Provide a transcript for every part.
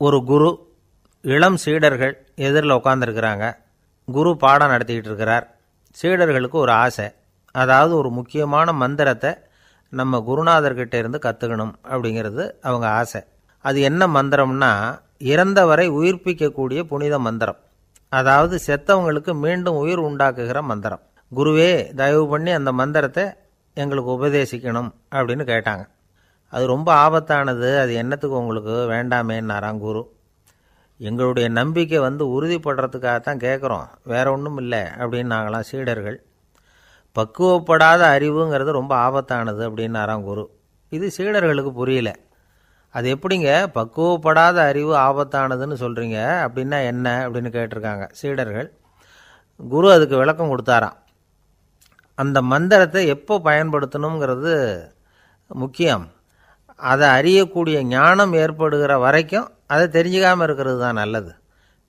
ஒரு குரு, இளம் சீடர்கள் எதிரில் உட்காந்துருக்கிறாங்க. குரு பாடம் நடத்திக்கிட்டு இருக்கிறார். சீடர்களுக்கு ஒரு ஆசை, அதாவது ஒரு முக்கியமான மந்திரத்தை நம்ம குருநாதர்கிட்ட இருந்து கற்றுக்கணும் அப்படிங்கிறது அவங்க ஆசை. அது என்ன மந்திரம்னா, இறந்தவரை உயிர்ப்பிக்கக்கூடிய புனித மந்திரம், அதாவது செத்தவங்களுக்கு மீண்டும் உயிர் உண்டாக்குகிற மந்திரம். குருவே, தயவு பண்ணி அந்த மந்திரத்தை எங்களுக்கு உபதேசிக்கணும் அப்படின்னு கேட்டாங்க. அது ரொம்ப ஆபத்தானது, அது என்னத்துக்கு உங்களுக்கு வேண்டாமேன்னாராம் குரு. எங்களுடைய நம்பிக்கை உறுதிப்படுறதுக்காகத்தான் கேட்குறோம், வேற ஒன்றும் இல்லை அப்படின்னாங்களாம் சீடர்கள். பக்குவப்படாத அறிவுங்கிறது ரொம்ப ஆபத்தானது அப்படின்னாராம் குரு. இது சீடர்களுக்கு புரியல. அது எப்படிங்க பக்குவப்படாத அறிவு ஆபத்தானதுன்னு சொல்கிறீங்க, அப்படின்னா என்ன அப்படின்னு கேட்டிருக்காங்க சீடர்கள். குரு அதுக்கு விளக்கம் கொடுத்தாராம். அந்த மந்திரத்தை எப்போ பயன்படுத்தணுங்கிறது முக்கியம். அதை அறியக்கூடிய ஞானம் ஏற்படுகிற வரைக்கும் அதை தெரிஞ்சுக்காமல் இருக்கிறது தான் நல்லது,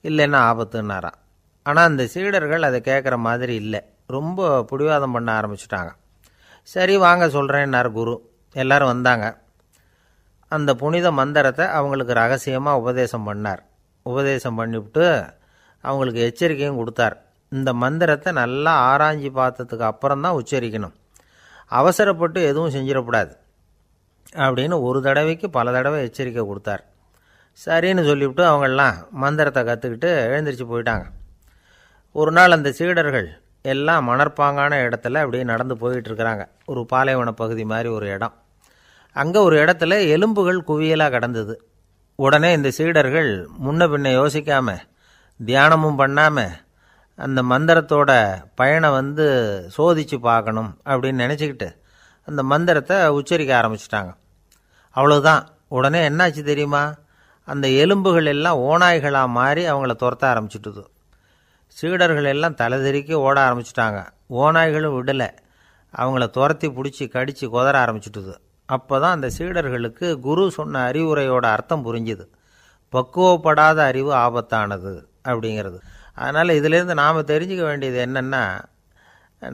இல்லைன்னா ஆபத்துன்னாராம். ஆனால் அந்த சீடர்கள் அதை கேட்குற மாதிரி இல்லை, ரொம்ப பிடிவாதம் பண்ண ஆரம்பிச்சுட்டாங்க. சரி வாங்க சொல்கிறேன்னார் குரு. எல்லாரும் வந்தாங்க. அந்த புனித மந்திரத்தை அவங்களுக்கு ரகசியமாக உபதேசம் பண்ணார். உபதேசம் பண்ணிவிட்டு அவங்களுக்கு எச்சரிக்கையும் கொடுத்தார். இந்த மந்திரத்தை நல்லா ஆராய்ச்சி பார்த்ததுக்கு அப்புறம்தான் உச்சரிக்கணும், அவசரப்பட்டு எதுவும் செஞ்சிடக்கூடாது அப்படின்னு ஒரு தடவைக்கு பல தடவை எச்சரிக்கை கொடுத்தார். சரின்னு சொல்லிவிட்டு அவங்கெல்லாம் மந்திரத்தை கற்றுக்கிட்டு எழுந்திரிச்சு போயிட்டாங்க. ஒரு நாள் அந்த சீடர்கள் எல்லாம் மணற்பாங்கான இடத்துல அப்படியே நடந்து போயிட்டுருக்கிறாங்க. ஒரு பாலைவன பகுதி மாதிரி ஒரு இடம். அங்கே ஒரு இடத்துல எலும்புகள் குவியலாக கிடந்தது. உடனே இந்த சீடர்கள் முன்ன பின்ன யோசிக்காமல், தியானமும் பண்ணாமல், அந்த மந்திரத்தோட பயனை சோதித்து பார்க்கணும் அப்படின்னு நினச்சிக்கிட்டு அந்த மந்திரத்தை உச்சரிக்க ஆரம்பிச்சிட்டாங்க. அவ்வளவுதான். உடனே என்னாச்சு தெரியுமா, அந்த எலும்புகள் எல்லாம் ஓநாய்களாக மாறி அவங்கள துரத்த ஆரம்பிச்சுட்டுது. சீடர்கள் எல்லாம் தலைதெறிக்கி ஓட ஆரம்பிச்சிட்டாங்க. ஓநாய்களும் விடலை, அவங்கள துரத்தி பிடிச்சி கடித்து கொதற ஆரம்பிச்சுட்டுது. அப்போ தான் அந்த சீடர்களுக்கு குரு சொன்ன அறிவுரையோட அர்த்தம் புரிஞ்சுது. பக்குவப்படாத அறிவு ஆபத்தானது அப்படிங்கிறது. அதனால் இதிலேருந்து நாம் தெரிஞ்சுக்க வேண்டியது என்னென்னா,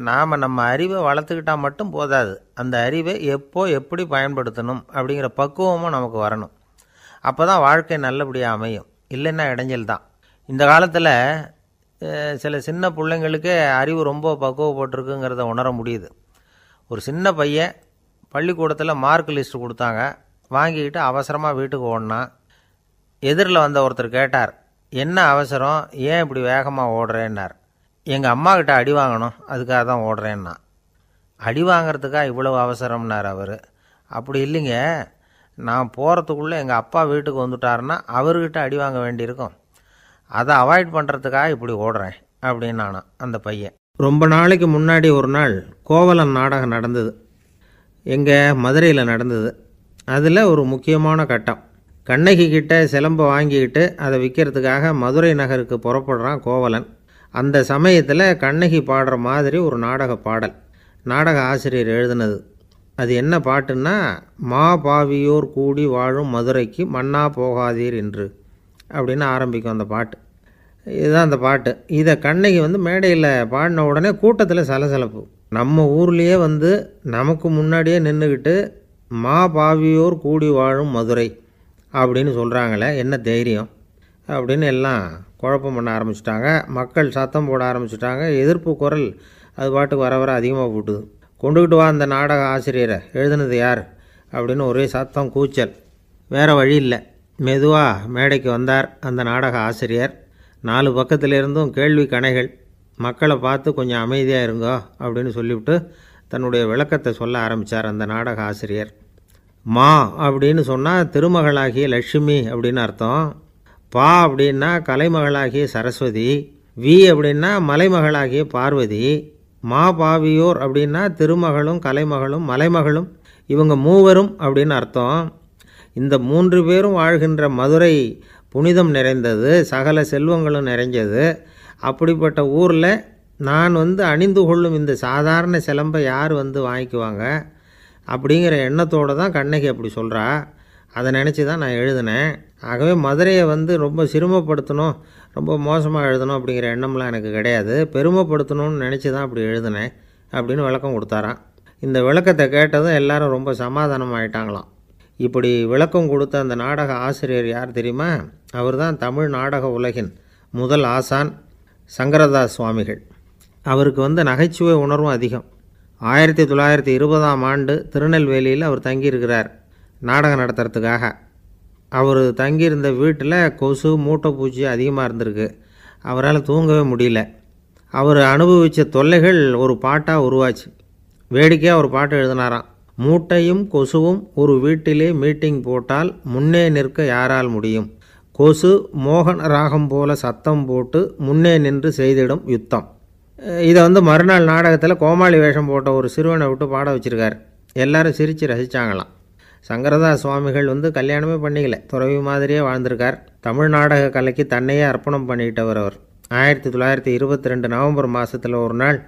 நாம் நம்ம அறிவை வளர்த்துக்கிட்டால் மட்டும் போதாது, அந்த அறிவை எப்போ எப்படி பயன்படுத்தணும் அப்படிங்கிற பக்குவமும் நமக்கு வரணும். அப்போ தான் வாழ்க்கை நல்லபடியாக அமையும், இல்லைன்னா இடைஞ்சல் தான். இந்த காலத்தில் சில சின்ன பிள்ளைங்களுக்கே அறிவு ரொம்ப பக்குவப்பட்டிருக்குங்கிறத உணர முடியுது. ஒரு சின்ன பையன் பள்ளிக்கூடத்தில் மார்க் லிஸ்ட் கொடுத்தாங்க, வாங்கிக்கிட்டு அவசரமாக வீட்டுக்கு ஓடினான். எதிரில் வந்த ஒருத்தர் கேட்டார், என்ன அவசரம், ஏன் இப்படி வேகமாக ஓடுறேன்னார். எங்கள் அம்மா கிட்ட அடி வாங்கணும், அதுக்காக தான் ஓடுறேன்னா. அடி வாங்கிறதுக்காக இவ்வளவு அவசரம்னார் அவர். அப்படி இல்லைங்க, நான் போகிறதுக்குள்ளே எங்கள் அப்பா வீட்டுக்கு வந்துட்டாருன்னா அவர்கிட்ட அடி வாங்க வேண்டியிருக்கும், அதை அவாய்ட் பண்ணுறதுக்காக இப்படி ஓடுறேன் அப்படின்னு நானான் அந்த பையன். ரொம்ப நாளைக்கு முன்னாடி ஒரு நாள் கோவலன் நாடகம் நடந்தது. எங்கள் மதுரையில் நடந்தது. அதில் ஒரு முக்கியமான கட்டம், கண்ணகி கிட்ட சிலம்பை வாங்கிக்கிட்டு அதை விற்கிறதுக்காக மதுரை நகருக்கு புறப்படுறான் கோவலன். அந்த சமயத்தில் கண்ணகி பாடுற மாதிரி ஒரு நாடக பாடல், நாடக ஆசிரியர் எழுதினது. அது என்ன பாட்டுன்னா, மா பாவியோர் கூடி வாழும் மதுரைக்கு மன்னா போகாதீர் என்று அப்படின்னு ஆரம்பிக்கும் அந்த பாட்டு. இதுதான் அந்த பாட்டு. இதை கண்ணகி மேடையில் பாடின உடனே கூட்டத்தில் சலசலப்பு. நம்ம ஊர்லேயே நமக்கு முன்னாடியே நின்றுக்கிட்டு மா பாவியோர் கூடி வாழும் மதுரை அப்படின்னு சொல்கிறாங்களே, என்ன தைரியம் அப்படின்னு எல்லாம் குழப்பம் பண்ண ஆரம்பிச்சிட்டாங்க. மக்கள் சத்தம் போட ஆரம்பிச்சிட்டாங்க. எதிர்ப்பு குரல் அது பாட்டுக்கு வர வர அதிகமாக போட்டுது. கொண்டுக்கிட்டு வா அந்த நாடக ஆசிரியரை, எழுதுனது யார் அப்படின்னு ஒரே சத்தம், கூச்சல். வேறு வழி இல்லை. மெதுவாக மேடைக்கு வந்தார் அந்த நாடக ஆசிரியர். 4 பக்கத்திலிருந்தும் கேள்வி கணைகள். மக்களை பார்த்து கொஞ்சம் அமைதியாக இருங்கோ அப்படின்னு சொல்லிவிட்டு தன்னுடைய விளக்கத்தை சொல்ல ஆரம்பித்தார் அந்த நாடக ஆசிரியர். மா அப்படின்னு சொன்னால் திருமகளாகிய லட்சுமி அப்படின்னு அர்த்தம். பா அப்படின்னா கலைமகளாகிய சரஸ்வதி. வி அப்படின்னா மலைமகளாகிய பார்வதி. மா பாவியோர் அப்படின்னா திருமகளும் கலைமகளும் மலைமகளும், இவங்க மூவரும் அப்படின்னு அர்த்தம். இந்த 3 பேரும் வாழ்கின்ற மதுரை புனிதம் நிறைந்தது, சகல செல்வங்களும் நிறைஞ்சது. அப்படிப்பட்ட ஊரில் நான் அணிந்து கொள்ளும் இந்த சாதாரண சிலம்பை யார் வாங்கிக்குவாங்க அப்படிங்கிற எண்ணத்தோடு தான் கண்ணகி அப்படி சொல்கிறா. அதை நினச்சி தான் நான் எழுதினேன். ஆகவே மதுரையை ரொம்ப சிரமப்படுத்தணும், ரொம்ப மோசமாக எழுதணும் அப்படிங்கிற எண்ணம்லாம் எனக்கு கிடையாது, பெருமைப்படுத்தணும்னு நினச்சி தான் அப்படி எழுதினேன் அப்படின்னு விளக்கம் கொடுத்தாராம். இந்த விளக்கத்தை கேட்டதும் எல்லாரும் ரொம்ப சமாதானம் ஆகிட்டாங்களாம். இப்படி விளக்கம் கொடுத்த அந்த நாடக ஆசிரியர் யார் தெரியுமா? அவர் தான் தமிழ் நாடக உலகின் முதல் ஆசான் சங்கரதாஸ் சுவாமிகள். அவருக்கு நகைச்சுவை உணர்வும் அதிகம். 1920ஆம் ஆண்டு திருநெல்வேலியில் அவர் தங்கியிருக்கிறார் நாடகம் நடத்துறதுக்காக. அவர் தங்கியிருந்த வீட்டில் கொசு மூட்டைப்பூச்சி அதிகமாக இருந்திருக்கு. அவரால் தூங்கவே முடியல. அவர் அனுபவித்த தொல்லைகள் ஒரு பாட்டாக உருவாச்சு. வேடிக்கையாக ஒரு பாட்டு எழுதினாராம். மூட்டையும் கொசுவும் ஒரு வீட்டிலே மீட்டிங் போட்டால் முன்னே நிற்க யாரால் முடியும்? கொசு மோகன ராகம் போல சத்தம் போட்டு முன்னே நின்று செய்திடும் யுத்தம். இதை மறுநாள் நாடகத்தில் கோமாளி வேஷம் போட்ட ஒரு சிறுவனை விட்டு பாட வச்சுருக்கார். எல்லாரும் சிரித்து ரசித்தாங்களாம். சங்கரதாஸ் சுவாமிகள் கல்யாணமே பண்ணிக்கல, துறவி மாதிரியே வாழ்ந்திருக்கார். தமிழ் நாடக கலைக்கு தன்னையே அர்ப்பணம் பண்ணிக்கிட்டவர் அவர். 1922 நவம்பர் மாதத்தில் ஒரு நாள்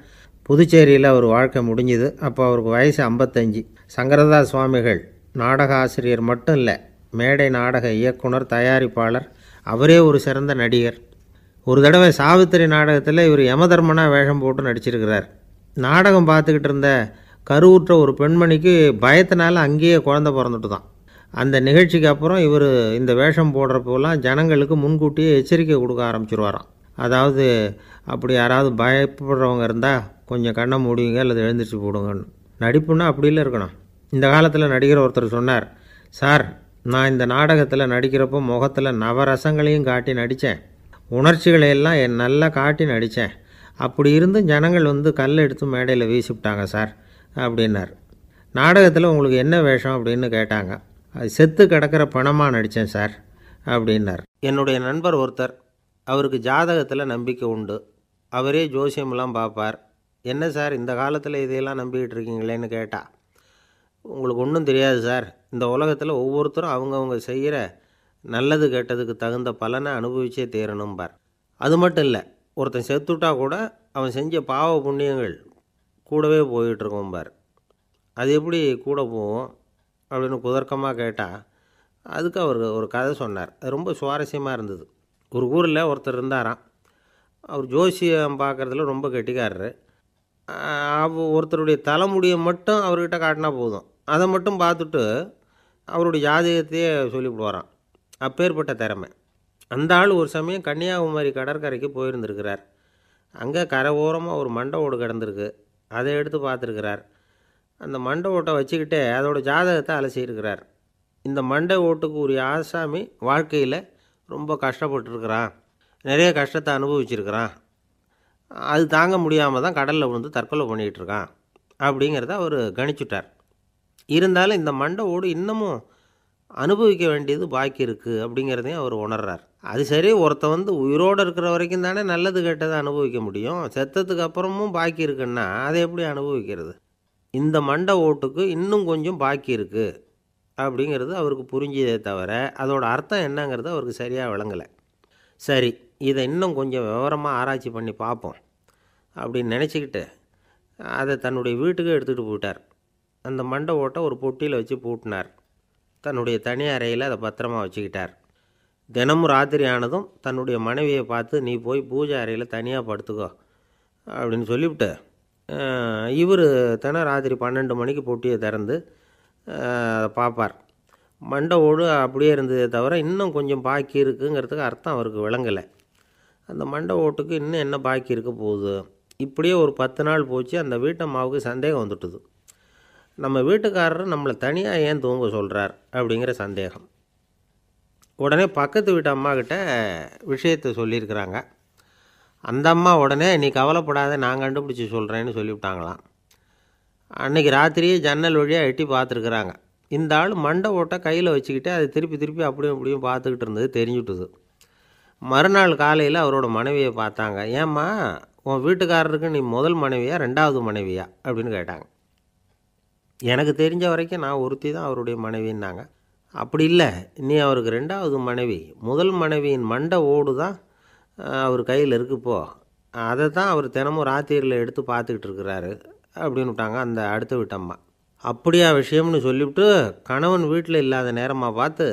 புதுச்சேரியில் அவர் வாழ்க்கை முடிஞ்சுது. அப்போ அவருக்கு வயசு 55. சங்கரதாஸ் சுவாமிகள் நாடக ஆசிரியர் மட்டும் இல்லை, மேடை நாடக இயக்குனர், தயாரிப்பாளர், அவரே ஒரு சிறந்த நடிகர். ஒரு தடவை சாவித்திரி நாடகத்தில் இவர் யமதர்மனாக வேஷம் போட்டு நடிச்சிருக்கிறார். நாடகம் பார்த்துக்கிட்டு இருந்த கருவுற்ற ஒரு பெண்மணிக்கு பயத்தினால அங்கேயே குழந்தை பிறந்துட்டு தான். அந்த நிகழ்ச்சிக்கு அப்புறம் இவர் இந்த வேஷம் போடுறப்போலாம் ஜனங்களுக்கு முன்கூட்டியே எச்சரிக்கை கொடுக்க ஆரம்பிச்சிருவாராம். அதாவது அப்படி யாராவது பயப்படுறவங்க இருந்தால் கொஞ்சம் கண்ணை மூடிங்க அல்லது எழுந்திரிச்சு போடுங்கன்னு. நடிப்புன்னா அப்படிலாம் இருக்கணும். இந்த காலத்தில் நடிகர் ஒருத்தர் சொன்னார், சார் நான் இந்த நாடகத்தில் நடிக்கிறப்போ முகத்தில் நவரசங்களையும் காட்டி நடித்தேன், உணர்ச்சிகளையெல்லாம் நல்லா காட்டி நடித்தேன். அப்படி இருந்தும் ஜனங்கள் கல் எடுத்து மேடையில் வீசிவிட்டாங்க சார் அப்படின்னார். நாடகத்தில் உங்களுக்கு என்ன வேஷம் அப்படின்னு கேட்டாங்க. அது செத்து கிடக்கிற பணமாக நடித்தேன் சார் அப்படின்னார். என்னுடைய நண்பர் ஒருத்தர், அவருக்கு ஜாதகத்தில் நம்பிக்கை உண்டு. அவரே ஜோசியமெல்லாம் பார்ப்பார். என்ன சார் இந்த காலத்தில் இதையெல்லாம் நம்பிக்கிட்டு இருக்கீங்களேன்னு கேட்டால், உங்களுக்கு ஒன்றும் தெரியாது சார், இந்த உலகத்தில் ஒவ்வொருத்தரும் அவங்கவுங்க செய்கிற நல்லது கெட்டதுக்கு தகுந்த பலனை அனுபவிச்சே தீரணும்பார். அது மட்டும் இல்லை, ஒருத்தன் செத்துட்டா கூட அவன் செஞ்ச பாவ புண்ணியங்கள் கூடவே போயிட்டுருக்கோம்பார். அது எப்படி கூட போகும் அப்படின்னு குதர்க்கமாக கேட்டால், அதுக்கு அவர் ஒரு கதை சொன்னார். அது ரொம்ப சுவாரஸ்யமாக இருந்தது. ஒரு ஊரில் ஒருத்தர் இருந்தாராம். அவர் ஜோசியம் பார்க்குறதுல ரொம்ப கெட்டிக்காரரு. ஒருத்தருடைய தலைமுடியை மட்டும் அவர்கிட்ட காட்டினா போதும், அதை மட்டும் பார்த்துட்டு அவருடைய ஜாதகத்தையே சொல்லிவிடுவாராம். அப்பேற்பட்ட திறமை. அந்த ஆள் ஒரு சமயம் கன்னியாகுமரி கடற்கரைக்கு போயிருந்துருக்கிறார். அங்கே கரை ஓரமாக ஒரு மண்டை ஓடு கிடந்திருக்கு. அதை எடுத்து பார்த்துருக்கிறார். அந்த மண்டை ஓட்டை வச்சுக்கிட்டே அதோட ஜாதகத்தை அலசியிருக்கிறார். இந்த மண்டை ஓட்டுக்கு உரிய ஆசாமி வாழ்க்கையில் ரொம்ப கஷ்டப்பட்டுருக்கிறான், நிறைய கஷ்டத்தை அனுபவிச்சிருக்கிறான், அது தாங்க முடியாமல் தான் கடலில் விழுந்து தற்கொலை பண்ணிகிட்டு இருக்கான் அப்படிங்கிறத அவர் கணிச்சுட்டார். இருந்தாலும் இந்த மண்டை ஓடு இன்னமும் அனுபவிக்க வேண்டியது பாக்கி இருக்குது அப்படிங்கிறதையும் அவர் உணர்றார். அது சரி, ஒருத்தன் உயிரோடு இருக்கிற வரைக்கும் தானே நல்லது கெட்டதை அனுபவிக்க முடியும். செத்ததுக்கு அப்புறமும் பாக்கி இருக்குன்னா அதை எப்படி அனுபவிக்கிறது? இந்த மண்டை ஓட்டுக்கு இன்னும் கொஞ்சம் பாக்கி இருக்குது அப்படிங்கிறது அவருக்கு புரிஞ்சதே தவிர அதோட அர்த்தம் என்னங்கிறது அவருக்கு சரியாக விளங்கலை. சரி, இதை இன்னும் கொஞ்சம் விவரமாக ஆராய்ச்சி பண்ணி பார்ப்போம் அப்படின்னு நினச்சிக்கிட்டு அதை தன்னுடைய வீட்டுக்கு எடுத்துகிட்டு போயிட்டார். அந்த மண்டை ஓட்டை ஒரு பொட்டியில் வச்சு பூட்டினார். தன்னுடைய தனி அறையில் அதை பத்திரமாக வச்சுக்கிட்டார். தினமும் ராத்திரி ஆனதும் தன்னுடைய மனைவியை பார்த்து, நீ போய் பூஜை அறையில் தனியாக படுத்துக்கோ அப்படின்னு சொல்லிவிட்டு இவர் தினம் ராத்திரி 12 மணிக்கு பொட்டியை திறந்து பார்ப்பார். மண்டை ஓடு அப்படியே இருந்ததே தவிர இன்னும் கொஞ்சம் பாக்கி இருக்குங்கிறதுக்கு அர்த்தம் அவருக்கு விளங்கலை. அந்த மண்டை ஓட்டுக்கு இன்னும் என்ன பாக்கி இருக்க போகுது? இப்படியே ஒரு 10 நாள் போச்சு. அந்த வீட்டம்மாவுக்கு சந்தேகம் வந்துட்டுது. நம்ம வீட்டுக்காரர் நம்மளை தனியாக ஏன் தூங்க சொல்கிறார் அப்படிங்கிற சந்தேகம். உடனே பக்கத்து வீட்டு அம்மாக்கிட்ட விஷயத்தை சொல்லியிருக்கிறாங்க. அந்த அம்மா உடனே, நீ கவலைப்படாத, நான் கண்டுபிடிச்சி சொல்கிறேன்னு சொல்லிவிட்டாங்களாம். அன்றைக்கி ராத்திரியே ஜன்னல் வழியாக எட்டி பார்த்துருக்குறாங்க. இந்த ஆள் மண்டை ஓட்டை கையில் வச்சுக்கிட்டு அதை திருப்பி திருப்பி அப்படியும் அப்படியும் பார்த்துக்கிட்டு இருந்தது தெரிஞ்சுட்டுது. மறுநாள் காலையில் அவரோட மனைவியை பார்த்தாங்க. ஏம்மா, உன் வீட்டுக்காரருக்கு நீ முதல் மனைவியா 2வது மனைவியா அப்படின்னு கேட்டாங்க. எனக்கு தெரிஞ்ச வரைக்கும் நான் ஒருத்தி தான் அவருடைய மனைவின்னாங்க. அப்படி இல்லை, நீ அவருக்கு 2வது மனைவி. முதல் மனைவியின் மண்டை ஓடு தான் அவர் கையில் இருக்குப்போ, அதை தான் அவர் தினமும் ராத்திரியில் எடுத்து பார்த்துக்கிட்டு இருக்கிறாரு அப்படின்னு விட்டாங்க அந்த அடுத்த வீட்டம்மா. அப்படியா விஷயம்னு சொல்லிவிட்டு கணவன் வீட்டில் இல்லாத நேரமாக பார்த்து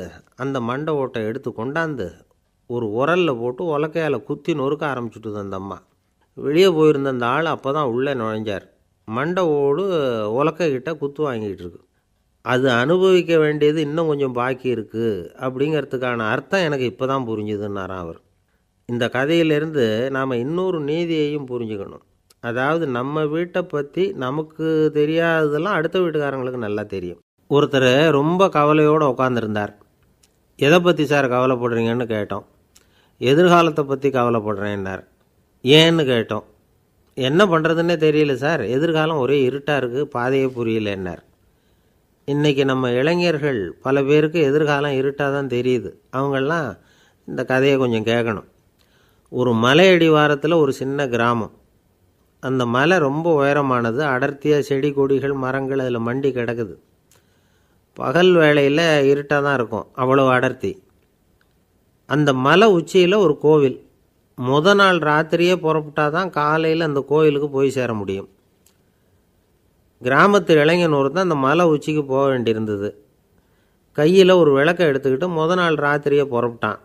அந்த மண்டை ஓட்டை எடுத்து கொண்டாந்து ஒரு உரலில் போட்டு உலக்கையால் குத்தி நொறுக்க ஆரம்பிச்சுட்டுது அந்த அம்மா. வெளியே போயிருந்த அந்த ஆள் அப்போ தான் உள்ளே நுழைஞ்சார். மண்டை ஓடு உலக்கைக்கிட்ட குத்து வாங்கிட்டு இருக்கு. அது அனுபவிக்க வேண்டியது இன்னும் கொஞ்சம் பாக்கி இருக்குது அப்படிங்கிறதுக்கான அர்த்தம் எனக்கு இப்போ தான் புரிஞ்சுதுன்னாராம் அவர். இந்த கதையிலேருந்து நாம் இன்னொரு நீதியையும் புரிஞ்சுக்கணும். அதாவது நம்ம வீட்டை பற்றி நமக்கு தெரியாததெல்லாம் அடுத்த வீட்டுக்காரங்களுக்கு நல்லா தெரியும். ஒருத்தர் ரொம்ப கவலையோடு உட்காந்துருந்தார். எதை பற்றி சார் கவலைப்படுறீங்கன்னு கேட்டோம். எதிர்காலத்தை பற்றி கவலைப்படுறேன்னார். ஏன்னு கேட்டோம். என்ன பண்ணுறதுன்னே தெரியல சார், எதிர்காலம் ஒரே இருட்டாக இருக்குது, பாதையே புரியலன்னார். இன்றைக்கி நம்ம இளைஞர்கள் பல பேருக்கு எதிர்காலம் இருட்டாக தான் தெரியுது. அவங்கெல்லாம் இந்த கதையை கொஞ்சம் கேட்கணும். ஒரு மலை அடிவாரத்தில் ஒரு சின்ன கிராமம். அந்த மலை ரொம்ப உயரமானது. அடர்த்தியாக செடி கொடிகள் மரங்கள் அதில் மண்டி கிடக்குது. பகல் வேளையில் இருட்டாக தான் இருக்கும், அவ்வளோ அடர்த்தி. அந்த மலை உச்சியில் ஒரு கோவில். நாள் ராத்திரியே புறப்பட்டால் தான் காலையில் அந்த கோவிலுக்கு போய் சேர முடியும். கிராமத்து இளைஞன் ஒருத்தன் அந்த மலை உச்சிக்கு போக வேண்டியிருந்தது. கையில் ஒரு விளக்கை எடுத்துக்கிட்டு நாள் ராத்திரியே புறப்பட்டான்.